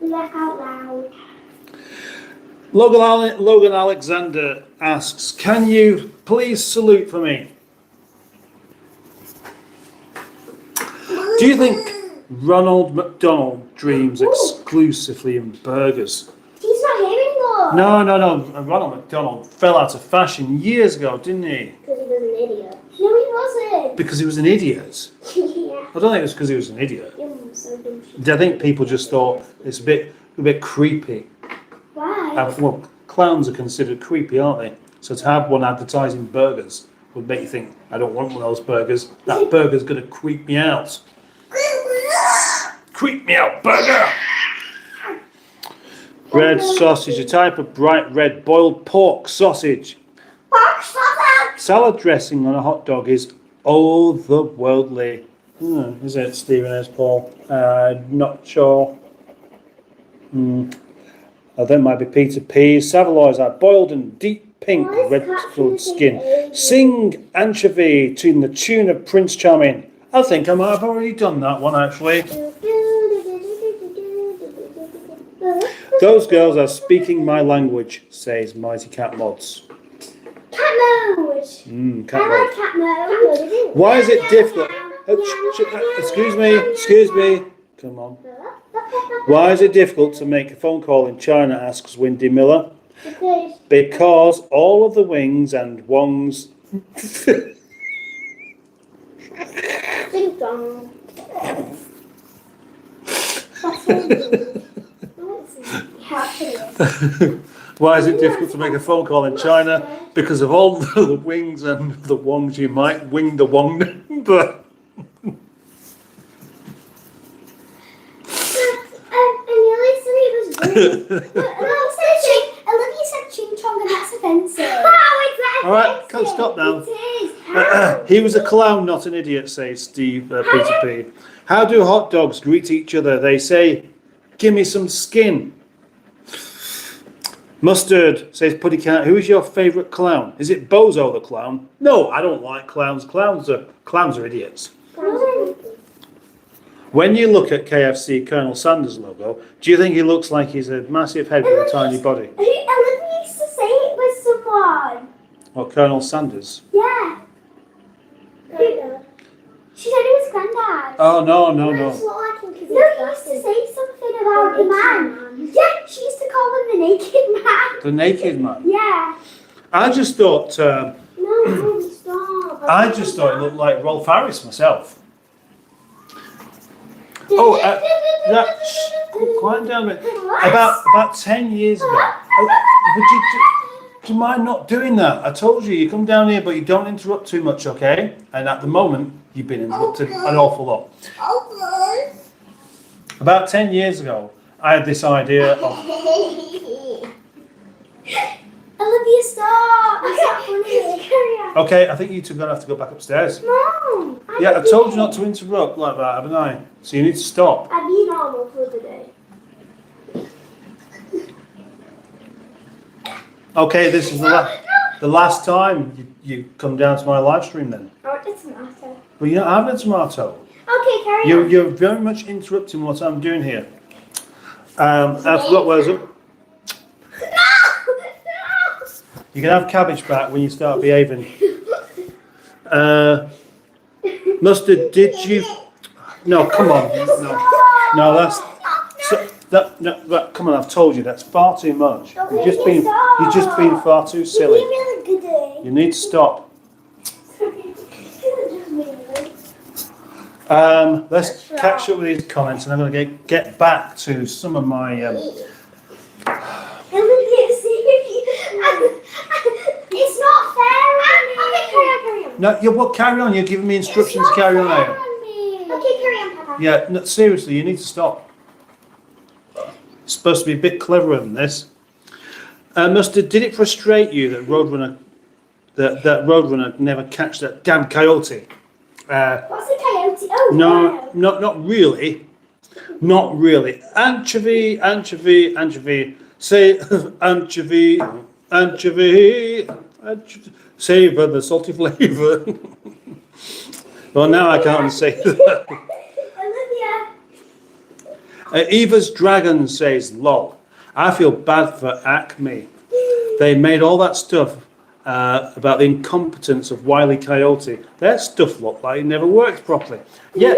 Laugh out loud. Logan Alexander asks, can you please salute for me? Do you think Ronald McDonald dreams exclusively in burgers? He's not here anymore. No. Ronald McDonald fell out of fashion years ago, didn't he? Because he was an idiot. No, he wasn't. Because he was an idiot. Yeah. I don't think it was because he was an idiot. So dumb. I think people just thought it's a bit creepy. Why? Well, clowns are considered creepy, aren't they? So to have one advertising burgers would make you think, I don't want one of those burgers. That burger's going to creep me out. Creep me out, burger! Red sausage, a type of bright red boiled pork sausage. Pork sausage. Salad dressing on a hot dog is Oh, the worldly. Is it Stephen S. Paul? Not sure. Oh, that might be Peter P. Savoy's are boiled in deep pink, red coloured skin. Sing anchovy to the tune of Prince Charming. I think I might have already done that one actually. Those girls are speaking my language, says Mighty Cat Mods. Cat mode. Cat I like cat mode. Why is it difficult? Excuse me. Come on. Why is it difficult to make a phone call in China, asks Windy Miller. Because all of the wings and wongs... Ding dong. Why is it difficult to make a phone call in China? Because of all the wings and the wongs, you might wing the wong number. Olivia said ching chong and that's offensive. How is that offensive? Alright, can't stop now. It is. He was a clown, not an idiot, says Steve Peter P. How do hot dogs greet each other? They say, give me some skin. Mustard, says Puddy Cat. Who is your favourite clown? Is it Bozo the clown? No, I don't like clowns. Clowns are idiots. When you look at KFC Colonel Sanders' logo, do you think he looks like he's a massive head with a tiny body? Olivia used to say it with someone. Or Colonel Sanders? Yeah. She said it was Granddad. Oh, no. No, he used to say something about the man. Yeah, she used to call him the naked man. The naked man? Yeah. I just thought... No, stop. I just thought it looked like Rolf Harris myself. Quiet down a bit. About 10 years ago. Do you mind not doing that? I told you come down here, but you don't interrupt too much, okay? And at the moment, you've been interrupted an awful lot. About 10 years ago, I had this idea of... Olivia, stop! That's not funny. Okay, I think you two are going to have to go back upstairs. No! Yeah, I told you not to interrupt like that, haven't I? So you need to stop. I've been normal for the day. Okay, this is the last time you come down to my live stream then. I want a tomato. Well, you're not having a tomato. Okay, carry on. You're very much interrupting what I'm doing here. I forgot where I was up. You can have cabbage back when you start behaving. Mustard, did you... No, come on. No, that's... come on, I've told you, that's far too much. You've just been far too silly. You need to stop. Let's catch up with these comments, and I'm going to get back to some of my... It's not fair on me. Okay, carry on. No, carry on. You're giving me instructions to carry on now. Okay, carry on, Papa. Yeah, no, seriously, you need to stop. It's supposed to be a bit cleverer than this. Mustard, did it frustrate you that Roadrunner never catch that damn coyote? What's a coyote? Oh, no, not really. Not really. Anchovy. Say anchovy. Savour the salty flavour. Well, now I can't say that. Olivia. Eva's Dragon says, lol. I feel bad for Acme. They made all that stuff about the incompetence of Wile E. Coyote. Their stuff looked like it never worked properly. Yeah,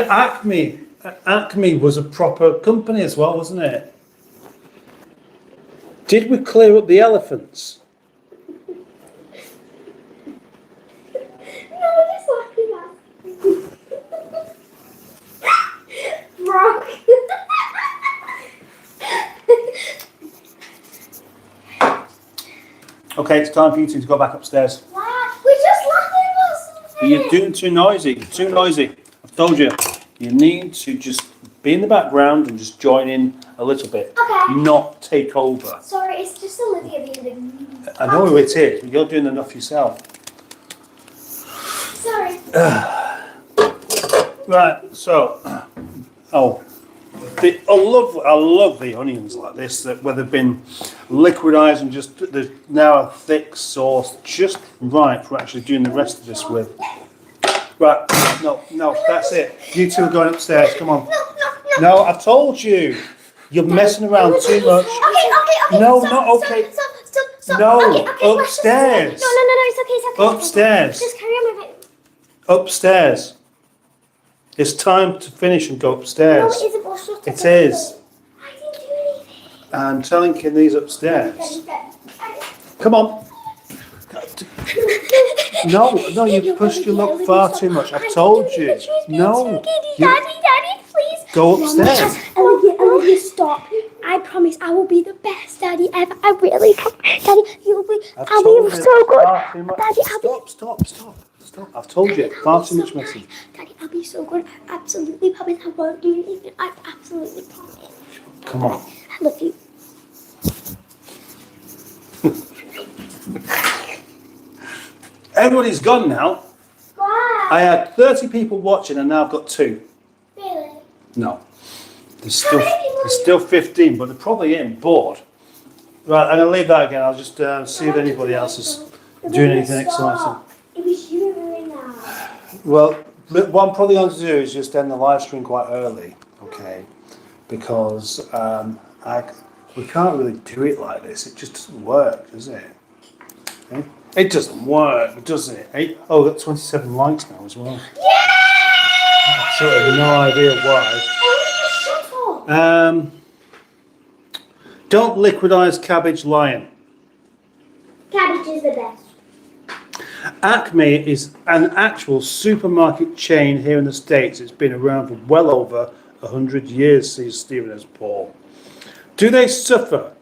Acme. Acme was a proper company as well, wasn't it? Did we clear up the elephants? No, just laughing at Brock. Okay, it's time for you two to go back upstairs. What? We're just laughing about something. You're doing too noisy. You're too noisy. I've told you. You need to just be in the background and just join in a little bit. Okay. Not take over. Sorry, it's just Olivia being I know who it is, but you're doing enough yourself. Right, so, I love the onions like this, that where they've been liquidized and just, there's now a thick sauce, just right for actually doing the rest of this with. Right, no, that's it. You two are going upstairs, come on. No, I told you. You're messing around too much. Okay. No, Stop, not okay. Stop. No, Okay, upstairs. No, it's okay. Upstairs. Just carry on with it. Upstairs. It's time to finish and go upstairs. No, it isn't. Shut up. It is. I didn't do anything. I'm telling Kidneys upstairs. Come on. No, you pushed your luck far too much. I've told you. No. Daddy, please. Go upstairs. Olivia, stop. I promise I will be the best daddy ever. I really promise. Daddy, you'll be. I'll be so good. Daddy, I'll be. Stop. I've told you. Far too much messing. Daddy, I'll be so good. I absolutely promise I won't do anything. I absolutely promise. Come on. I love you. Everybody's gone now. Why? I had 30 people watching and now I've got 2. Really? No. There's still 15, but they're probably getting bored. Right, I'm going to leave that again. I'll just see if anybody else is doing anything exciting. It was you doing that. Well, what I'm probably going to do is just end the live stream quite early, okay? Because we can't really do it like this. It just doesn't work, does it? Okay? It doesn't work, does it? Oh, we've got 27 likes now as well. Yeah! So I have no idea why. Don't liquidize cabbage lion. Cabbage is the best. Acme is an actual supermarket chain here in the States. It's been around for well over 100 years, says Stephen S. Paul. Do they suffer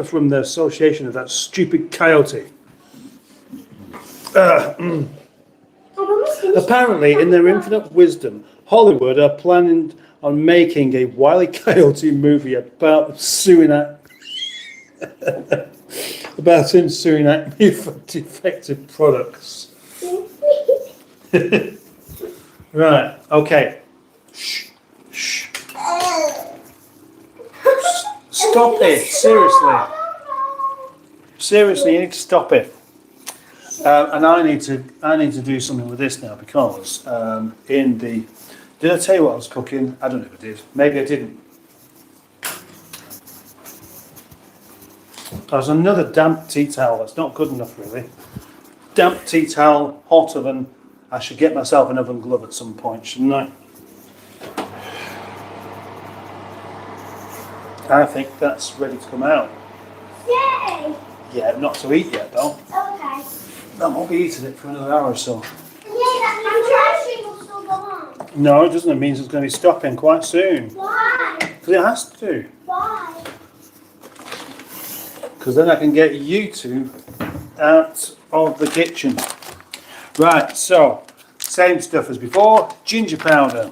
from the association of that stupid coyote? Apparently, in their infinite wisdom, Hollywood are planning on making a Wile E. Coyote movie about suing about him suing Acme for defective products. Right, okay. Shh. Stop it, seriously. Seriously, you need to stop it. And I need to do something with this now because did I tell you what I was cooking? I don't know if I did. Maybe I didn't. There's another damp tea towel. That's not good enough, really. Damp tea towel, hot oven. I should get myself an oven glove at some point, shouldn't I? I think that's ready to come out. Yay! Yeah, not to eat yet, though. Okay. I won't be eating it for another hour or so. Yeah, that means will still go on. No, it doesn't. It means it's going to be stopping quite soon. Why? Because it has to. Why? Because then I can get you two out of the kitchen. Right, so, same stuff as before. Ginger powder.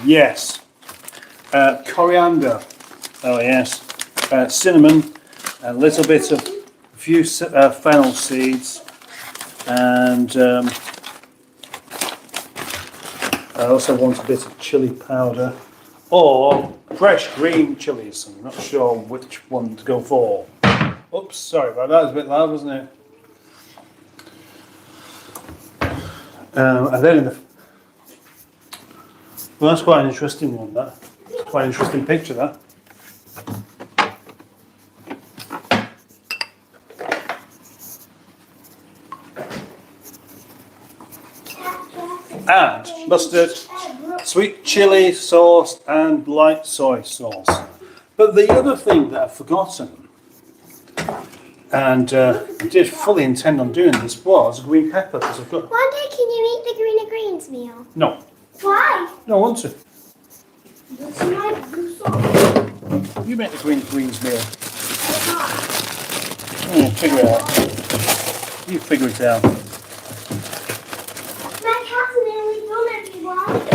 Yes. Coriander. Oh, yes. Cinnamon. A little bit of a few fennel seeds. And I also want a bit of chili powder. Or fresh green chilies. I'm not sure which one to go for. Oops, sorry about that. That was a bit loud, wasn't it? And then well, that's quite an interesting one, that. Quite an interesting picture, that. And mustard, sweet chili sauce, and light soy sauce. But the other thing that I've forgotten, and did fully intend on doing this, was green pepper. Because I've got. One day, can you eat the green and greens meal? No. Why? No, I want to. It's my blue sauce. You make the greens meal. Figure it out. You figure it out. My cat's nearly done, everyone.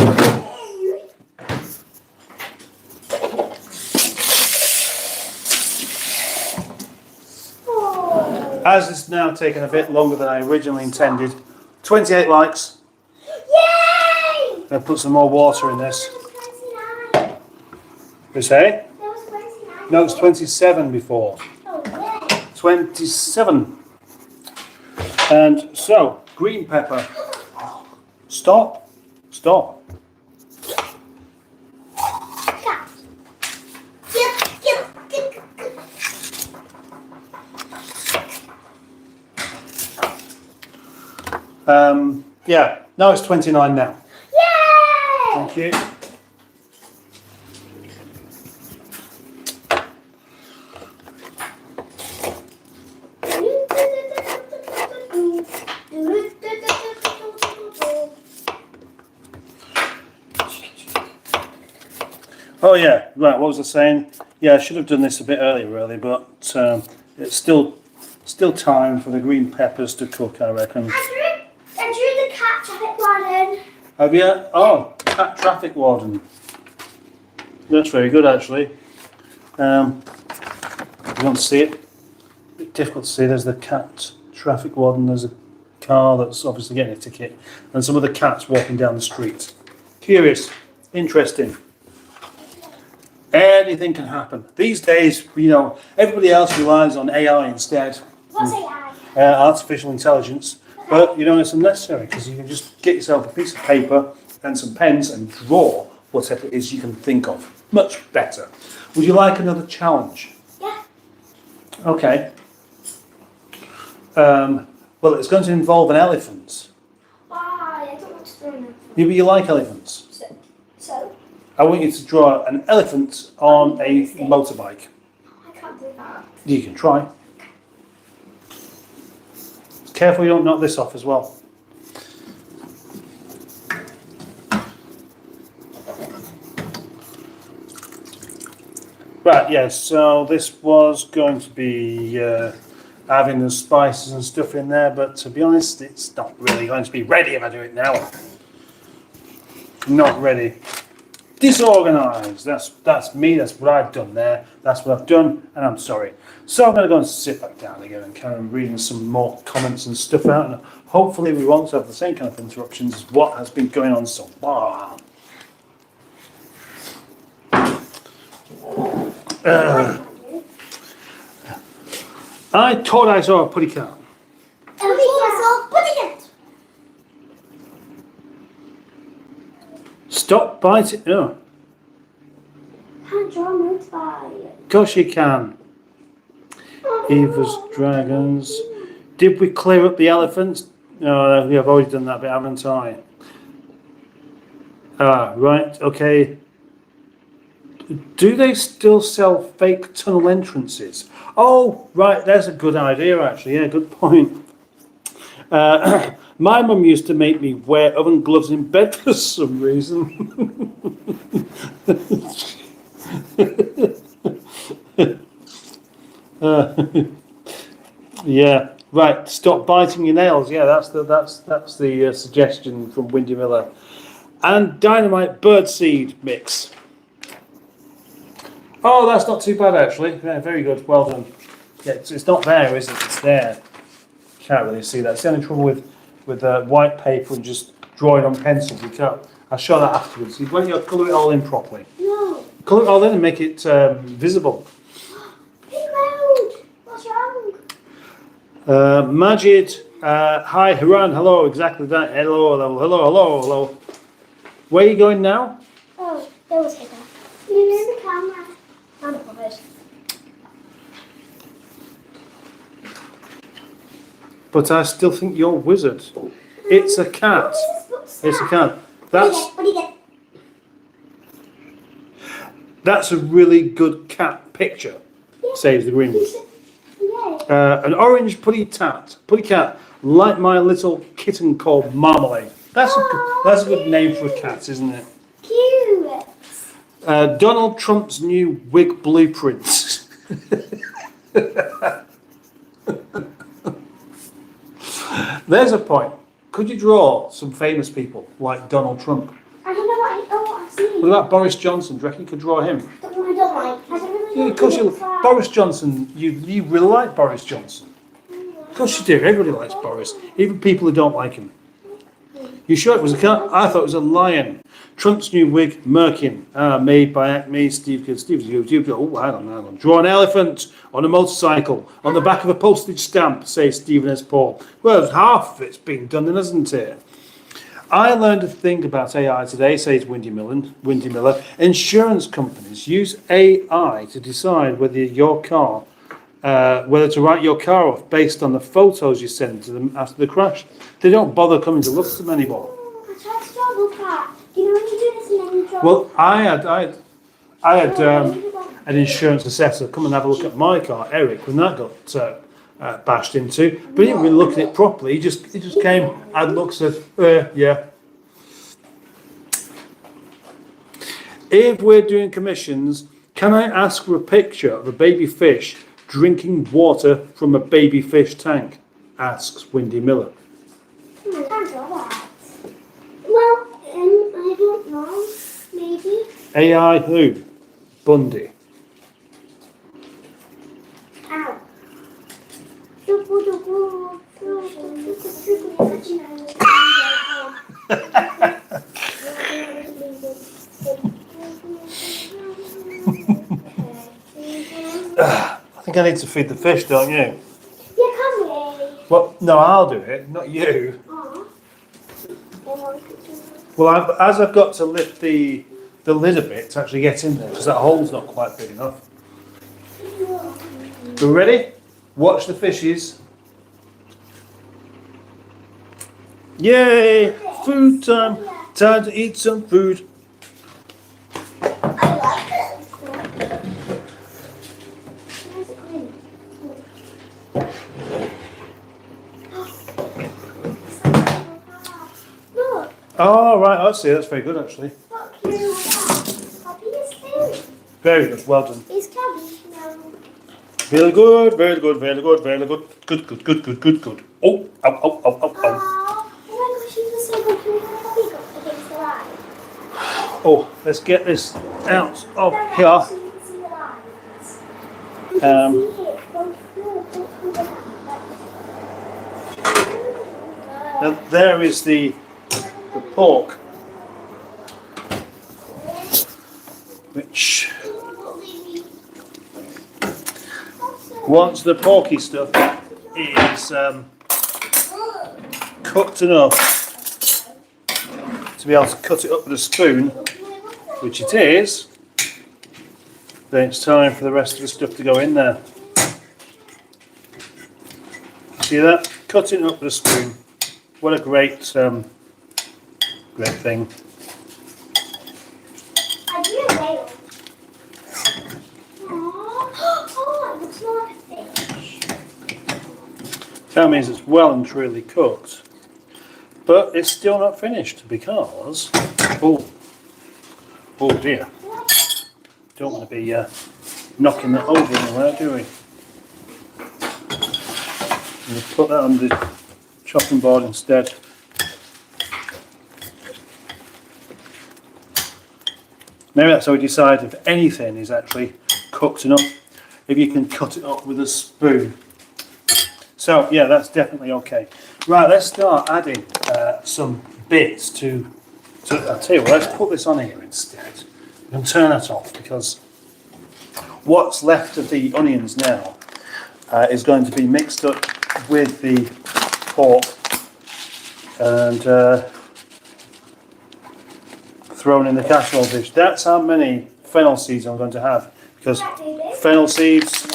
As it's now taken a bit longer than I originally intended 28 likes. Yay! I'll put some more water in this. That was 29. You say? That was 29. No, it's 27 before. Oh, yeah. 27. And so, green pepper. Stop. Stop. Cat. Get. Yeah, no, it's 29 now. Yay! Thank you. Oh yeah, right, what was I saying? Yeah, I should have done this a bit earlier really, but it's still time for the green peppers to cook, I reckon. I drew the cat traffic warden. Have you? Oh, cat traffic warden. That's very good actually. You want to see it? A bit difficult to see. There's the cat traffic warden. There's a car that's obviously getting a ticket, and some of the cats walking down the street. Curious, interesting. Anything can happen these days. You know, everybody else relies on AI instead. What's AI? Artificial intelligence. But you know, it's unnecessary because you can just get yourself a piece of paper and some pens and draw whatever it is you can think of. Much better. Would you like another challenge? Yeah. Okay. Well, it's going to involve an elephant. Why? I don't want to draw an elephant. But you like elephants. So? I want you to draw an elephant on a motorbike. I can't do that. You can try. Careful you don't knock this off as well. Right, yes, so this was going to be having the spices and stuff in there, but to be honest, it's not really going to be ready if I do it now. Not ready. Disorganised. That's me, that's what I've done there. That's what I've done, and I'm sorry. So I'm going to go and sit back down again and carry on reading some more comments and stuff out, and hopefully we won't have the same kind of interruptions as what has been going on so far. I thought I saw a putty cat. Stop biting. Oh, Can't draw a motorbike. of course you can. Eva's dragons. Did we clear up the elephants? No, I've already done that bit, haven't I? Right, okay. Do they still sell fake tunnel entrances? Oh, right, there's a good idea actually. Yeah, good point. My mum used to make me wear oven gloves in bed for some reason. Yeah, right. Stop biting your nails. Yeah, that's the suggestion from Windy Miller. And dynamite birdseed mix. Oh, that's not too bad actually. Yeah, very good. Well done. Yeah, it's not there, is it? It's there. Can't really see that. It's the only trouble with white paper and just drawing on pencil. You can't. I'll show that afterwards. When you colour it all in properly. No. Colour it all in and make it visible. Hey, Road. What's wrong? Majid, hi, Haran, hello, exactly that. Hello. Where are you going now? Oh, there was Hiccup. You're in the camera. I'm bothered. But I still think you're wizard. It's a cat. It's a cat. What do you get? That's a really good cat picture. Yeah. Says the green one. Yeah. An orange putty cat, like my little kitten called Marmalade. That's a good name for a cat, isn't it? Cute. Donald Trump's new wig blueprints. There's a point. Could you draw some famous people like Donald Trump? I don't know what I've seen. What about Boris Johnson? Do you reckon you could draw him? I don't like. I don't really Yeah, like of course you. it. Boris Johnson. You really like Boris Johnson. Of course you do. Everybody likes Boris, even people who don't like him. You sure it was a cat? I thought it was a lion. Trump's new wig, Merkin, made by Acme. Steve, oh, hang on. Draw an elephant on a motorcycle on the back of a postage stamp, says Stephen S. Paul. Well, half of it's been done, then, hasn't it? I learned a thing about AI today, says Windy Miller. Insurance companies use AI to decide whether whether to write your car off based on the photos you send to them after the crash. They don't bother coming to look at them anymore. I tried to double cat. You know when you do this and then you drop. Well, I had an insurance assessor come and have a look at my car, Eric, when that got bashed into. But he didn't really look at it properly. He just came and looked at yeah. If we're doing commissions, can I ask for a picture of a baby fish drinking water from a baby fish tank? Asks Windy Miller. I can't draw that. Well, I don't know. Maybe. AI who? Bundy. Ow. I think I need to feed the fish, don't you? Yeah, can we? Well, no, I'll do it, not you. Well, as I've got to lift the lid a bit to actually get in there, because that hole's not quite big enough. We ready? Watch the fishes. Yay! Food time! Time to eat some food. I like it. Look, Oh, right, I see. That's very good, actually. look, Poppy is food. Very good. Well done. Is cabbage now? Very good, very good, very good, very good. Good. Oh, ow, ow, ow, ow, ow. Oh my gosh, you were so good. Can we have Poppy go against the line? Oh, let's get this out of So here. you can see the lines. You can Um, see it. Don't go back. Now, there is the pork, which once the porky stuff is cooked enough to be able to cut it up with a spoon, which it is, then it's time for the rest of the stuff to go in there. See that? Cutting it up with a spoon. What a great thing. I do a whale. Oh, it looks like a fish. That means it's well and truly cooked. But it's still not finished because, oh dear, don't want to be knocking that over anywhere, do we? We'll put that on the chopping board instead. Maybe that's how we decide if anything is actually cooked enough, if you can cut it up with a spoon. So yeah, that's definitely okay. Right, let's start adding some bits to I'll tell you what, let's put this on here instead. We can turn that off because what's left of the onions now is going to be mixed up with the pork and thrown in the casserole dish. That's how many fennel seeds I'm going to have, because fennel seeds,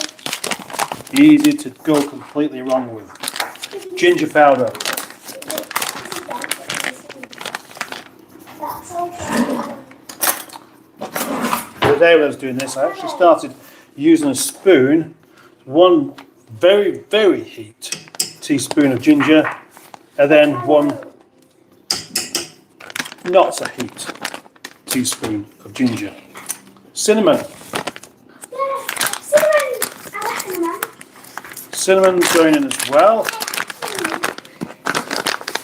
easy to go completely wrong with. Ginger powder. The day when I was doing this, I actually started using a spoon, one very, very heat teaspoon of ginger, and then one not so heat teaspoon of ginger. Cinnamon. Cinnamon's going in as well.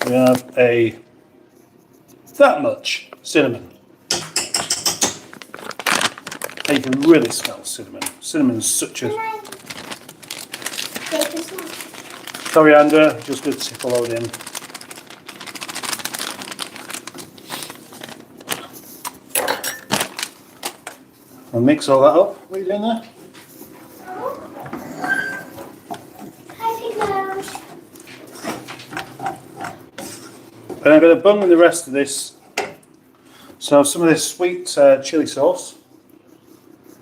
We have that much cinnamon. And you can really smell cinnamon. Cinnamon's such a coriander, just good to tip a load in. I'll mix all that up. What are you doing there? Hi, Canoes. And I'm going to bung the rest of this. So some of this sweet chili sauce.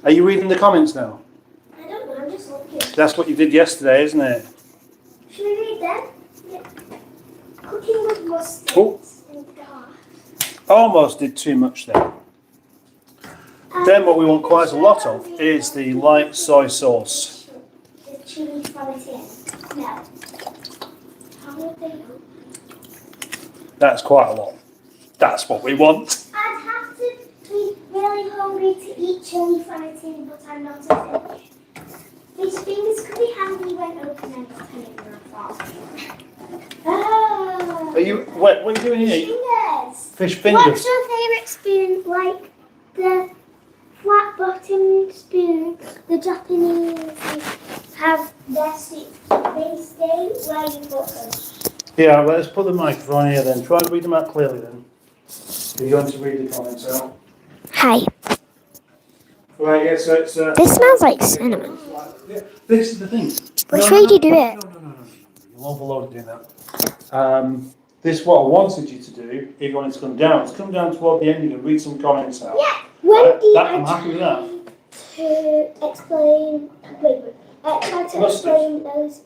Are you reading the comments now? I don't know, I'm just looking. That's what you did yesterday, isn't it? Should we read them? Yeah. Cooking with mustard Oh. and garlic. Almost did too much there. Then what we want quite a lot of is the light soy sauce. The chili from it in. No. How would they know? That's quite a lot. That's what we want. I'd have to be really hungry to eat chili from it in, but I'm not a fish. These fingers could be handy when opening up and in your fall. Oh. What are you doing here? Fingers. Fish fingers. What's your favourite spoon? Like the flat bottomed spoon the Japanese have their soup. They stay where you put them. Yeah, well, let's put the microphone here then. Try and read them out clearly then. You're going to read the comments out. Hi. Right, yeah, so it's... This smells like cinnamon. Yeah, this is the thing. Which way do you do it? No. You'll overload it doing that. This is what I wanted you to do if you wanted to come down. Come down toward the end, you can read some comments out. Yeah. Wendy, I'm happy with that. to explain. Try to explain those.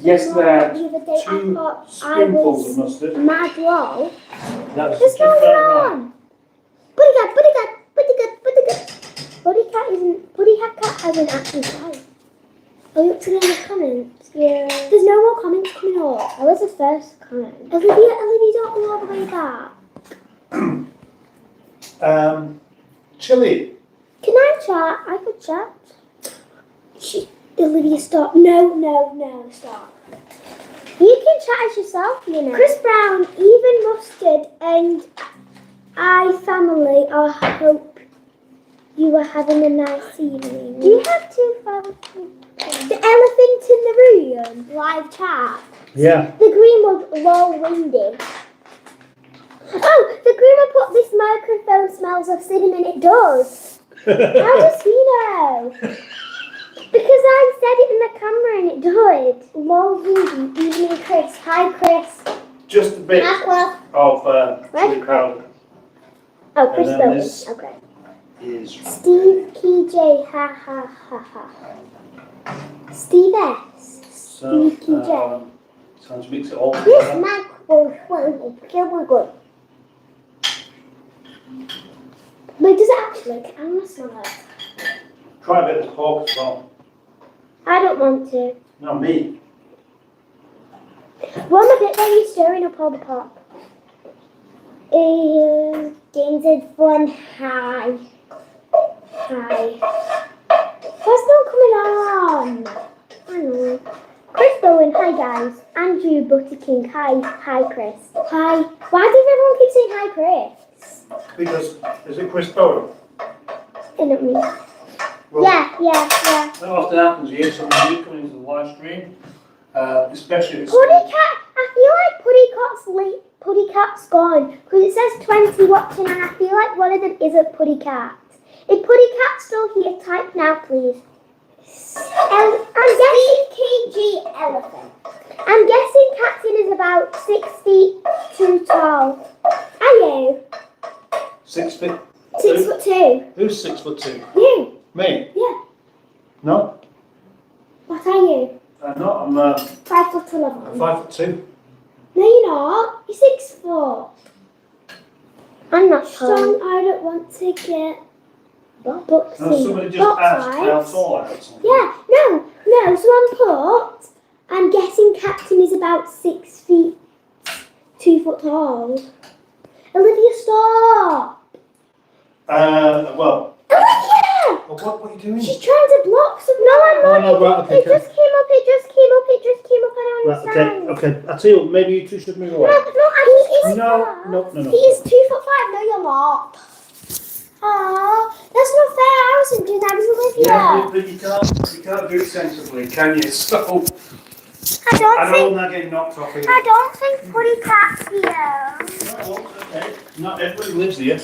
Yes, there The other day I two thought I spoonfuls of was mustard. mad low. That's What's just about going right. on? Buddy cat hasn't actually died. Are you up to the comments? Yeah. There's no more comments coming up. That was the first comment. Olivia, don't go all the way back. Chili. Can I chat? I could chat. Olivia, stop. No, stop. You can chat as yourself, you know. Chris Brown, even mustard, and I family, I hope you are having a nice evening. Do you have 2 families? The elephant in the room, live chat. Yeah. The green was low windy. Oh, the groomer put this microphone smells of cinnamon. It does. How does he know? Because I said it in the camera and it did. Low windy, evening Chris. Hi Chris. Just a bit Aqua. of chili powder. Oh, Chris And then Bowen. this- Okay. Is Steve KJ. Ha ha ha ha. Steve S. so, Steve KJ. time to mix it all This together. microphone is really good. Wait, does it actually? I want to smell it. Try a bit of pork as well. I don't want to. No, me. One of it when you're stirring up all the pop. Games of fun. Hi. What's not coming on? I know. Chris Bowen, hi guys. Andrew Butter King, hi Chris. Hi. Why does everyone keep saying hi Chris? Because, is it Chris Bowen? I don't mean. Well, Yeah. that often happens here, somebody new coming into the live stream, especially if it's... Puddy Cat, I feel like Puddy Cat's gone because it says 20 watching and I feel like one of them is a Puddy Cat. If Puddy Cat's still here, type now please. I'm guessing KG elephant. I'm guessing Captain is about 6 feet too tall. Are you? 6 feet? 6'2". Who's 6'2"? You? Me? Yeah. No, What are you? I'm not. I'm 5'11". 5'2". No, you're not. You're 6 foot. I'm not strong. I don't want to get boxing. No, somebody just asked how tall I am. Yeah, no. So I'm guessing Captain is about 6 feet, 2 foot tall. Olivia, stop. Well, Olivia! what are you doing? She's trying to block some. No, I'm not. Oh, no, right, okay, It just came up. I don't Right, understand. okay. I tell you what, maybe you two should move away. No, he is. No. He is 2'5". No, you're not. Aww, that's not fair. I wasn't doing that with Olivia. Yeah, but you can't do it sensibly, can you? So, I I know I'm not getting knocked off here. I don't think Puddy Cat's here. Oh, okay. Not everybody lives here.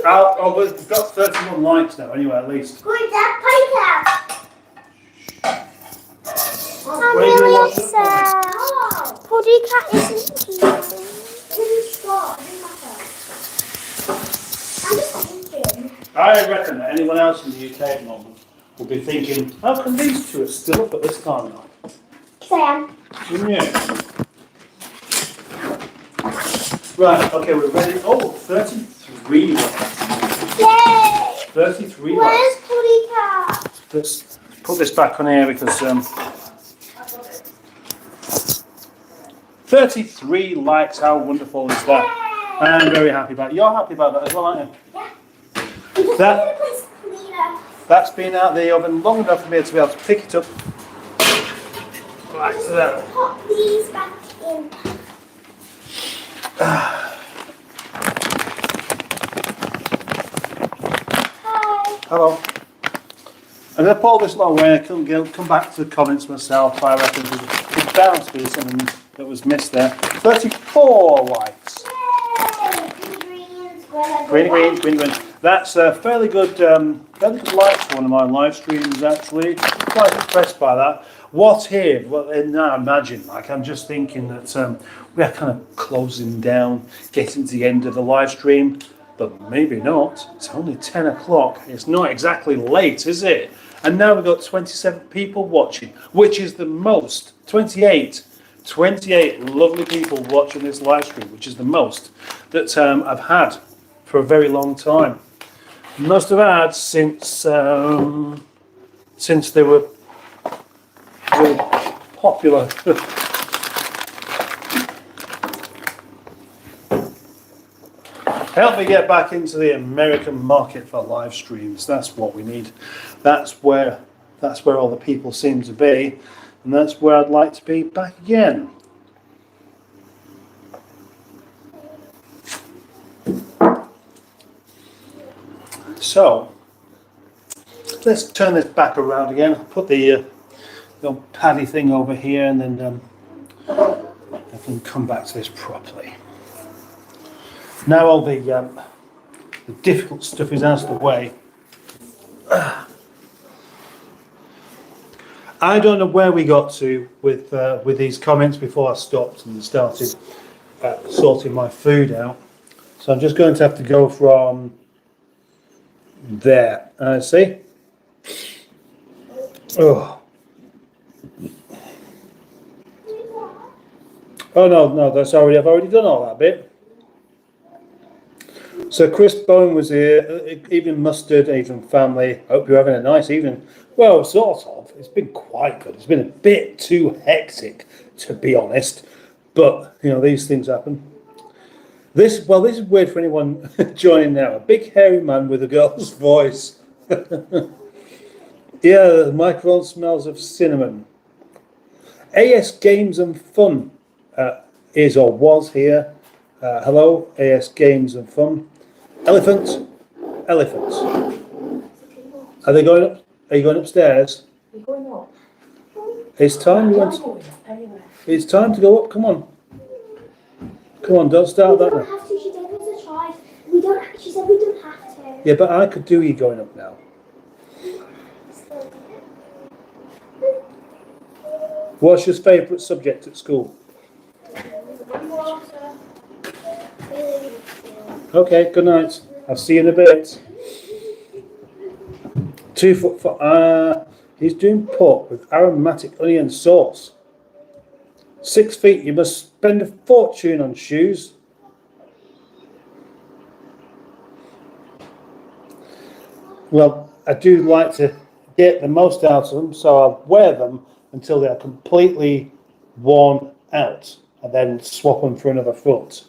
Oh, we've got 31 likes now, anyway, at least. Good, that podcast. I'm Where are you really gonna watch it? upset. Puddy Cat isn't here. I'm just thinking. I reckon that anyone else in the UK at the moment will be thinking, how come these two are still up at this time of night? Because I am. Yeah. Right, okay, we're ready. Oh, 33 likes. Yay! 33 Where's likes. Puddy Cat? Let's put this back on here because 33 likes, how wonderful is that? I'm very happy about it. You're happy about that as well, aren't you? Yeah. That's been out of the oven long enough for me to be able to pick it up. Right, so there. Pop these back in. Hi. Hello. I'm going to pull this long way. I couldn't come back to the comments myself. I reckon there's bound to be something that was missed there. 34 likes. Green. That's a fairly good likes for one of my live streams, actually. Quite impressed by that. What's here? Well, now imagine, I'm just thinking that we are kind of closing down, getting to the end of the live stream, but maybe not. It's only 10 o'clock. It's not exactly late, is it? And now we've got 27 people watching, which is the most. 28 lovely people watching this live stream, which is the most that I've had for a very long time. Must have had since they were really popular. Help me get back into the American market for live streams. That's what we need. That's where all the people seem to be, and that's where I'd like to be back again. So let's turn this back around again. I'll put the little paddy thing over here, and then I can come back to this properly. Now all the difficult stuff is out of the way. I don't know where we got to with these comments before I stopped and started sorting my food out. So I'm just going to have to go from there. See? Oh no, that's I've already done all that bit. So Chris Bowen was here, even Mustard, even family. Hope you're having a nice evening. Well, sort of. It's been quite good. It's been a bit too hectic, to be honest. But, these things happen. This is weird for anyone joining now. A big hairy man with a girl's voice. Yeah, the microphone smells of cinnamon. AS Games and Fun is or was here. Hello, AS Games and Fun. Elephants. Are they going up? Are you going upstairs? You're going up. It's time. It's time to go up. Come on. Don't start that now. We don't have to. She gave us a choice. She said we don't have to. Yeah, but I could do you going up now. What's your favourite subject at school? Okay, good night. I'll see you in a bit. 2 foot for he's doing pork with aromatic onion sauce. 6 feet, you must spend a fortune on shoes. Well, I do like to get the most out of them, so I'll wear them until they are completely worn out and then swap them for another foot.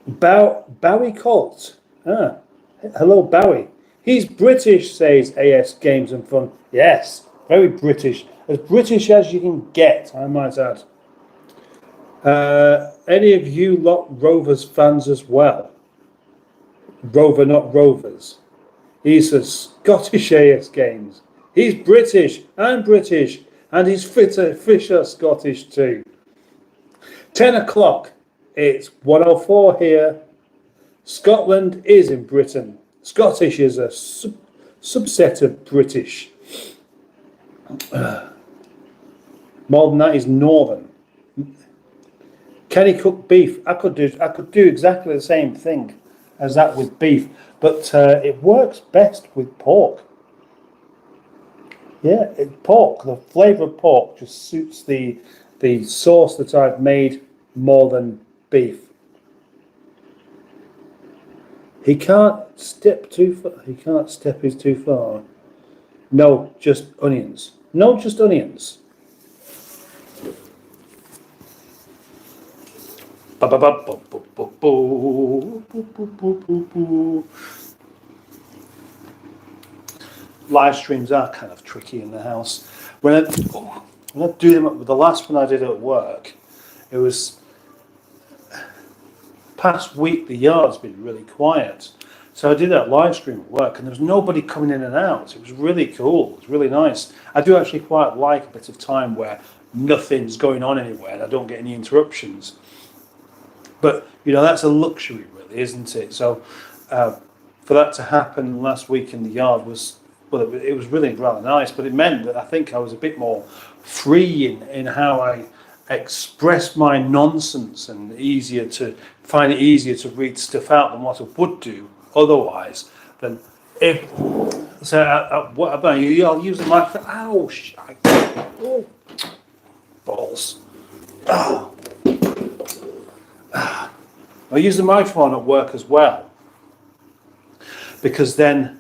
Bowie Colt. Hello, Bowie. He's British, says AS Games and Fun. Yes, very British. As British as you can get, I might add. Any of you lot Rovers fans as well? Rover, not Rovers. He's a Scottish AS Games. He's British. I'm British. And he's Fisher Scottish too. 10 o'clock. It's 104 here. Scotland is in Britain. Scottish is a subset of British. More than that is Northern. Can he cook beef? I could do exactly the same thing as that with beef, but it works best with pork. Yeah, pork. The flavour of pork just suits the sauce that I've made more than beef. He can't step too far. He can't step is too far. No, just onions. No, just onions. Live streams are kind of tricky in the house. When I do them, the last one I did at work, it was past week. The yard's been really quiet, so I did that live stream at work, and there was nobody coming in and out. It was really cool. It was really nice. I do actually quite like a bit of time where nothing's going on anywhere and I don't get any interruptions. But that's a luxury, really, isn't it? So for that to happen last week in the yard was it was really rather nice. But it meant that I think I was a bit more free in how I express my nonsense, and find it easier to read stuff out than what I would do otherwise. Than if what about you? I'll use the microphone. Ow! Oh, balls. Oh. I use the microphone at work as well, because then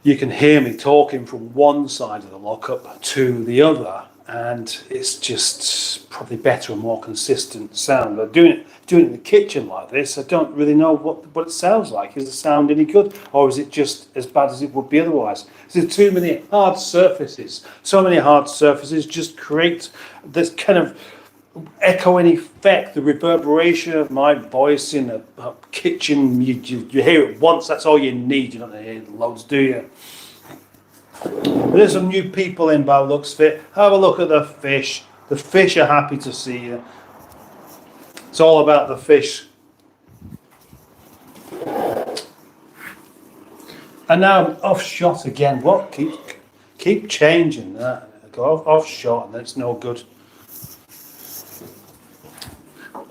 you can hear me talking from one side of the lockup to the other, and it's just probably better and more consistent sound. But doing it in the kitchen like this, I don't really know what it sounds like. Is the sound any good, or is it just as bad as it would be otherwise? Is there too many hard surfaces? So many hard surfaces just create this kind of echoing effect, the reverberation of my voice in a kitchen. You hear it once, that's all you need. You don't hear it loads, do you? There's some new people in by the looks of it. Have a look at the fish. The fish are happy to see you. It's all about the fish. And now I'm off shot again. What? Keep changing that. Go off shot, and it's no good.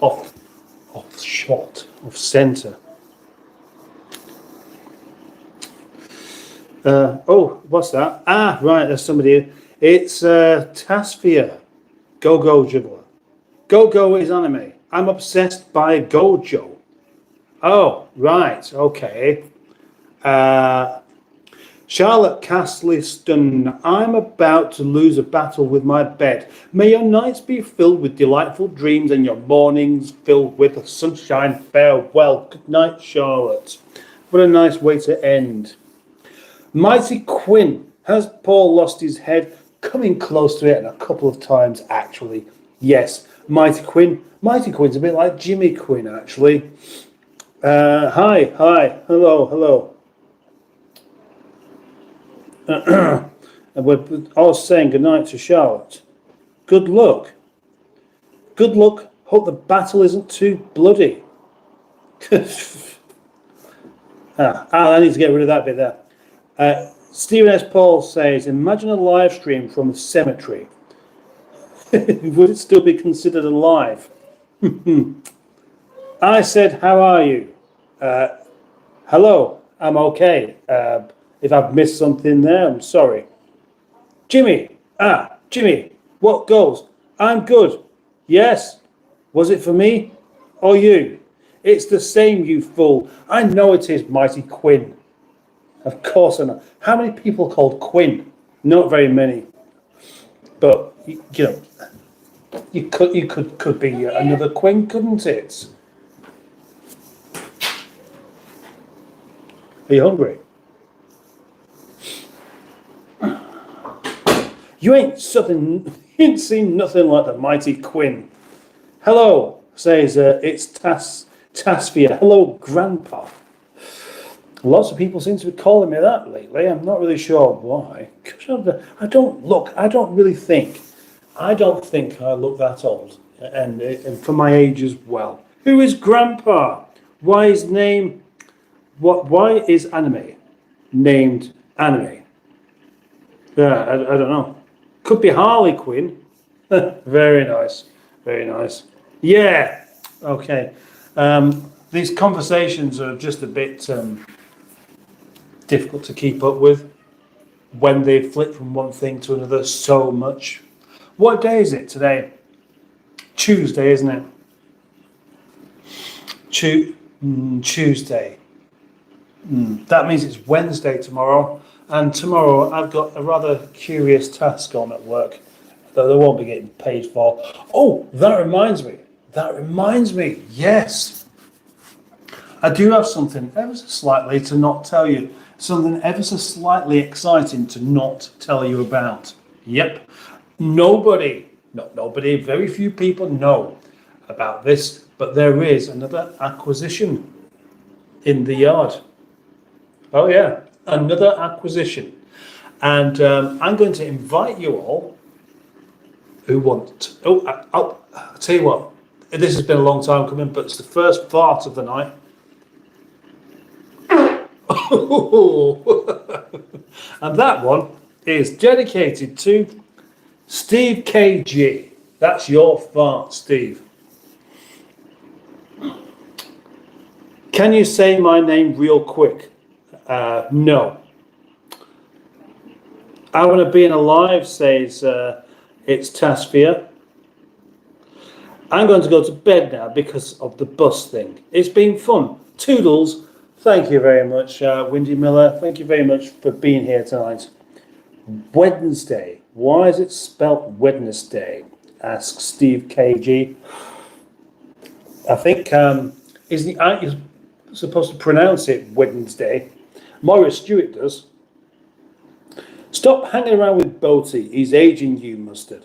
Off shot, off centre. What's that? Ah, right, there's somebody here. It's Tasfia, Go-Go Juggler. Go-Go is anime. I'm obsessed by Gojo. Oh, right, okay. Charlotte Castleyston, I'm about to lose a battle with my bed. May your nights be filled with delightful dreams and your mornings filled with sunshine. Farewell. Good night, Charlotte. What a nice way to end. Mighty Quinn, has Paul lost his head? Coming close to it, and a couple of times, actually. Yes, Mighty Quinn. Mighty Quinn's a bit like Jimmy Quinn, actually. Hi, hello. And we're all saying goodnight to Charlotte. Good luck. Hope the battle isn't too bloody. I need to get rid of that bit there. Stephen S. Paul says, imagine a live stream from a cemetery. Would it still be considered alive? I said, how are you? Hello, I'm okay. If I've missed something there, I'm sorry. Jimmy, what goes? I'm good. Yes. Was it for me or you? It's the same, you fool. I know it is, Mighty Quinn. Of course I know. How many people called Quinn? Not very many. But you could be another Quinn, couldn't it? Are you hungry? You ain't seen nothing like the Mighty Quinn. Hello, says it's Tasfia. Hello, Grandpa. Lots of people seem to be calling me that lately. I'm not really sure why. I don't think I look that old and for my age as well. Who is Grandpa? Why is anime named anime? I don't know. Could be Harley Quinn. Very nice. Very nice. Yeah. Okay. These conversations are just a bit difficult to keep up with when they flip from one thing to another so much. What day is it today? Tuesday, isn't it? Tuesday. That means it's Wednesday tomorrow. And tomorrow I've got a rather curious task on at work that they won't be getting paid for. Oh, that reminds me. Yes. I do have something ever so slightly to not tell you. Something ever so slightly exciting to not tell you about. Yep. Nobody, very few people know about this, but there is another acquisition in the yard. Oh yeah, another acquisition. And I'm going to invite you all who want. I'll tell you what, this has been a long time coming, but it's the first fart of the night. And that one is dedicated to Steve KG. That's your fart, Steve. Can you say my name real quick? No. I want to be in alive, says it's Tasfia. I'm going to go to bed now because of the bus thing. It's been fun. Toodles. Thank you very much, Windy Miller. Thank you very much for being here tonight. Wednesday. Why is it spelt Wednesday? Asks Steve KG. I think you're supposed to pronounce it Wednesday. Morris Stewart does. Stop hanging around with Boaty. He's aging you, mustard.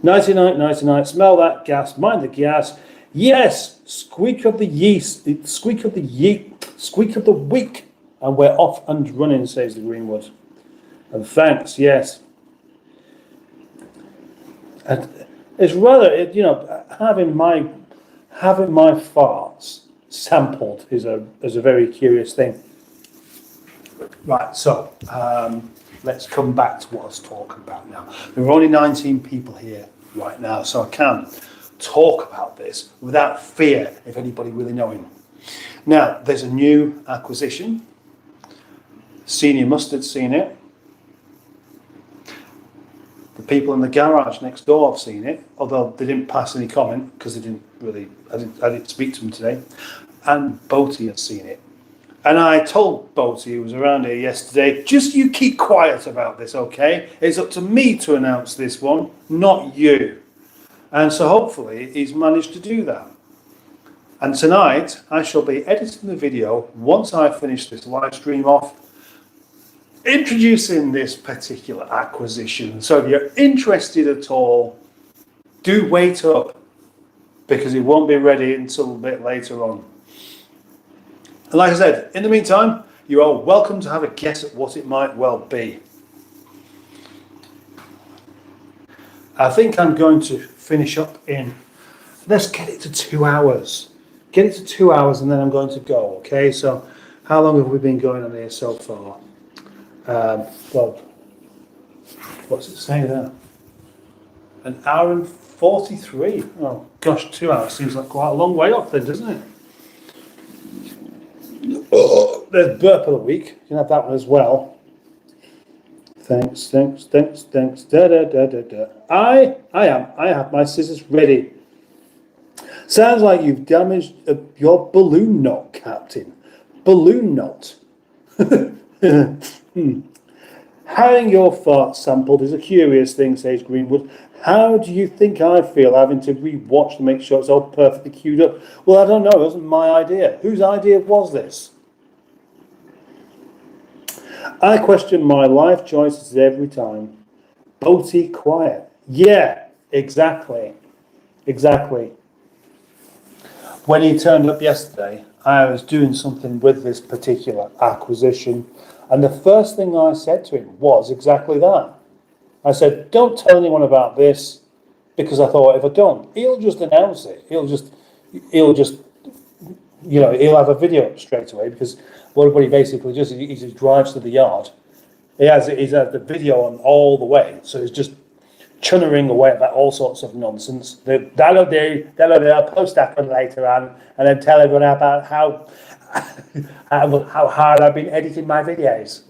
Nighty night. Smell that gas. Mind the gas. Yes. Squeak of the yeast. Squeak of the week. And we're off and running, says the Greenwood. And thanks. Yes. And it's rather, having my farts sampled is a very curious thing. Right, so let's come back to what I was talking about now. There are only 19 people here right now, so I can talk about this without fear of anybody really knowing. Now, there's a new acquisition. Senior Mustard's seen it. The people in the garage next door have seen it, although they didn't pass any comment because I didn't speak to them today. And Boaty has seen it. And I told Boaty, who was around here yesterday, just you keep quiet about this, okay? It's up to me to announce this one, not you. And so hopefully he's managed to do that. And tonight I shall be editing the video once I finish this live stream off, introducing this particular acquisition. So if you're interested at all, do wait up because it won't be ready until a bit later on. And like I said, in the meantime, you're all welcome to have a guess at what it might well be. I think I'm going to finish up let's get it to 2 hours. Get it to 2 hours and then I'm going to go, okay? So how long have we been going on here so far? Well, what's it saying there? 1 hour and 43. Oh gosh, 2 hours seems like quite a long way off then, doesn't it? Oh, there's burp of the week. You can have that one as well. Thanks. Da. I have my scissors ready. Sounds like you've damaged your balloon knot, Captain. Balloon knot. Having your fart sampled is a curious thing, says Greenwood. How do you think I feel having to re-watch to make sure it's all perfectly queued up? Well, I don't know. It wasn't my idea. Whose idea was this? I question my life choices every time. Boaty quiet. Yeah, exactly. When he turned up yesterday, I was doing something with this particular acquisition, and the first thing I said to him was exactly that. I said, don't tell anyone about this. because I thought if I don't, he'll just announce it. He'll just, he'll have a video up straight away because what he basically does is he just drives to the yard. He's had the video on all the way, so he's just chunnering away about all sorts of nonsense. That'll do. I'll post that one later on, and then tell everyone about how hard I've been editing my videos.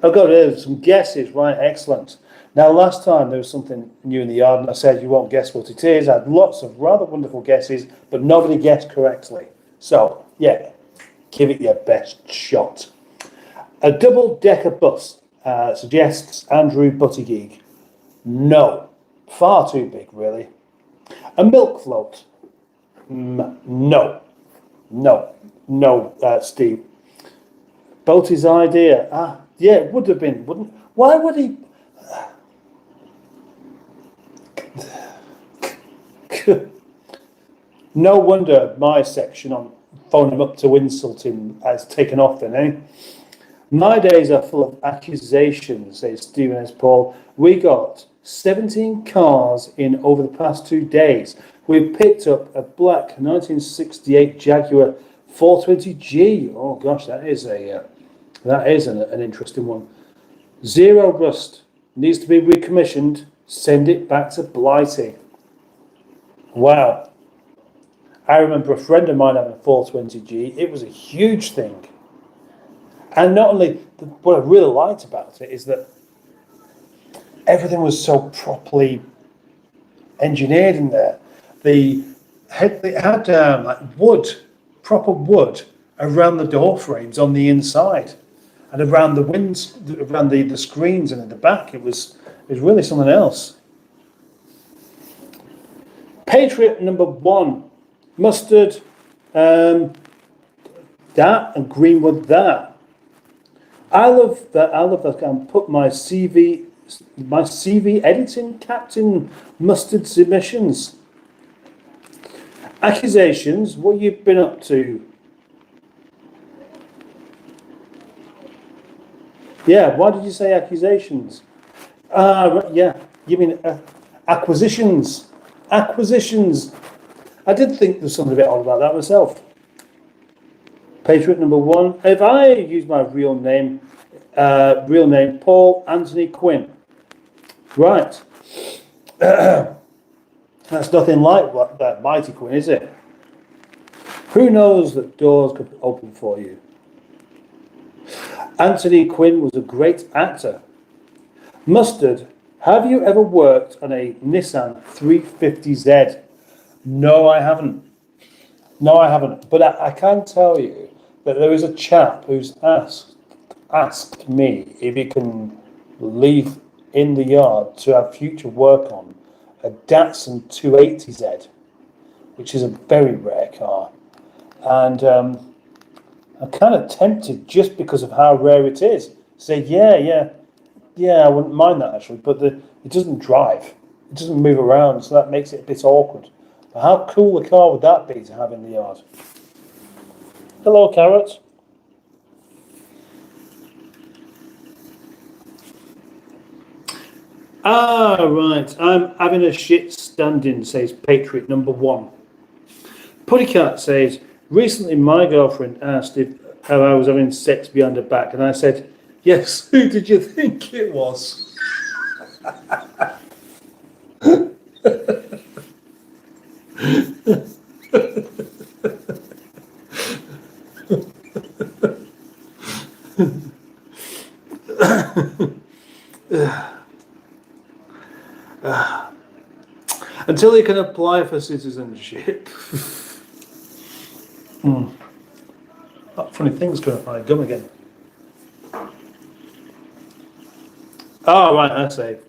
I've got some guesses, right? Excellent. Now, last time there was something new in the yard, and I said you won't guess what it is. I had lots of rather wonderful guesses, but nobody guessed correctly. So, yeah, give it your best shot. A double-decker bus, suggests Andrew Buttigieg. No, far too big, really. A milk float. No, Steve. Boaty's idea. Yeah, it would have been, wouldn't? Why would he? No wonder my section on phone him up to insult him has taken off then, eh? My days are full of accusations, says Stephen S. Paul. We got 17 cars in over the past 2 days. We've picked up a black 1968 Jaguar 420G. Oh gosh, that is an interesting one. Zero rust. Needs to be recommissioned. Send it back to Blighty. Wow. I remember a friend of mine having a 420G. It was a huge thing. And not only, what I really liked about it is that everything was so properly engineered in there. They had like wood, proper wood, around the door frames on the inside, and around the around the screens and at the back. It was really something else. Patriot number 1, mustard, that and Greenwood that. I love that. I can put my CV editing Captain Mustard submissions. Accusations. What you been up to? Yeah. Why did you say accusations? Yeah. You mean acquisitions? Acquisitions. I did think there was something a bit odd about that myself. Patriot number 1. If I use my real name, Paul Anthony Quinn. Right. That's nothing like that mighty Quinn, is it? Who knows that doors could open for you? Anthony Quinn was a great actor. Mustard, have you ever worked on a Nissan 350Z? No, I haven't. But I can tell you that there is a chap who's asked me if he can leave in the yard to have future work on a Datsun 280Z, which is a very rare car. And I'm kind of tempted just because of how rare it is. Say, yeah, I wouldn't mind that actually, but it doesn't drive. It doesn't move around, so that makes it a bit awkward. But how cool a car would that be to have in the yard? Hello, Carrot. Right. I'm having a shit stand-in, says Patriot number 1. Puttycat says, recently my girlfriend asked how I was having sex behind her back, and I said, yes, who did you think it was? Until you can apply for citizenship. That funny thing's going to find gum again. Oh, right, I say.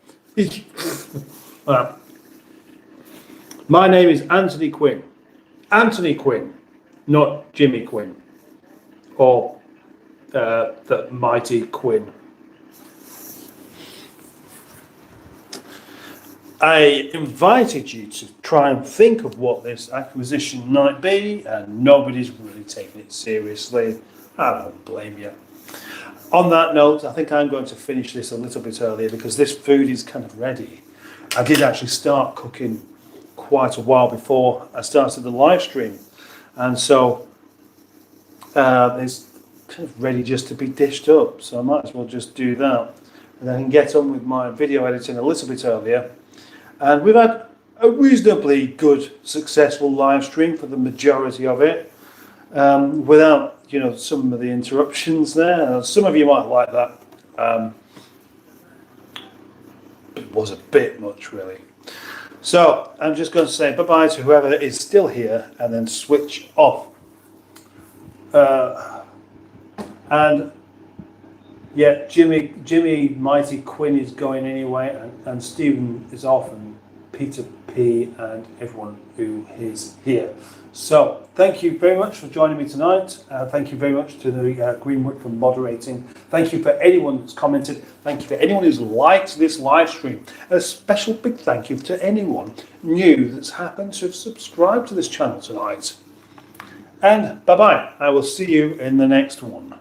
My name is Anthony Quinn. Anthony Quinn, not Jimmy Quinn. Or the mighty Quinn. I invited you to try and think of what this acquisition might be, and nobody's really taking it seriously. I don't blame you. on that note, I think I'm going to finish this a little bit earlier because this food is kind of ready. I did actually start cooking quite a while before I started the live stream, and so it's kind of ready just to be dished up. So I might as well just do that, and then I can get on with my video editing a little bit earlier. And we've had a reasonably good, successful live stream for the majority of it, without some of the interruptions there. Some of you might like that. It was a bit much, really. So I'm just going to say bye-bye to whoever is still here and then switch off. And yeah, Jimmy Mighty Quinn is going anyway, and Stephen is off, and Peter P and everyone who is here. So thank you very much for joining me tonight. Thank you very much to the Greenwood for moderating. Thank you for anyone that's commented. Thank you for anyone who's liked this live stream. A special big thank you to anyone new that's happened to have subscribed to this channel tonight. And bye-bye. I will see you in the next one.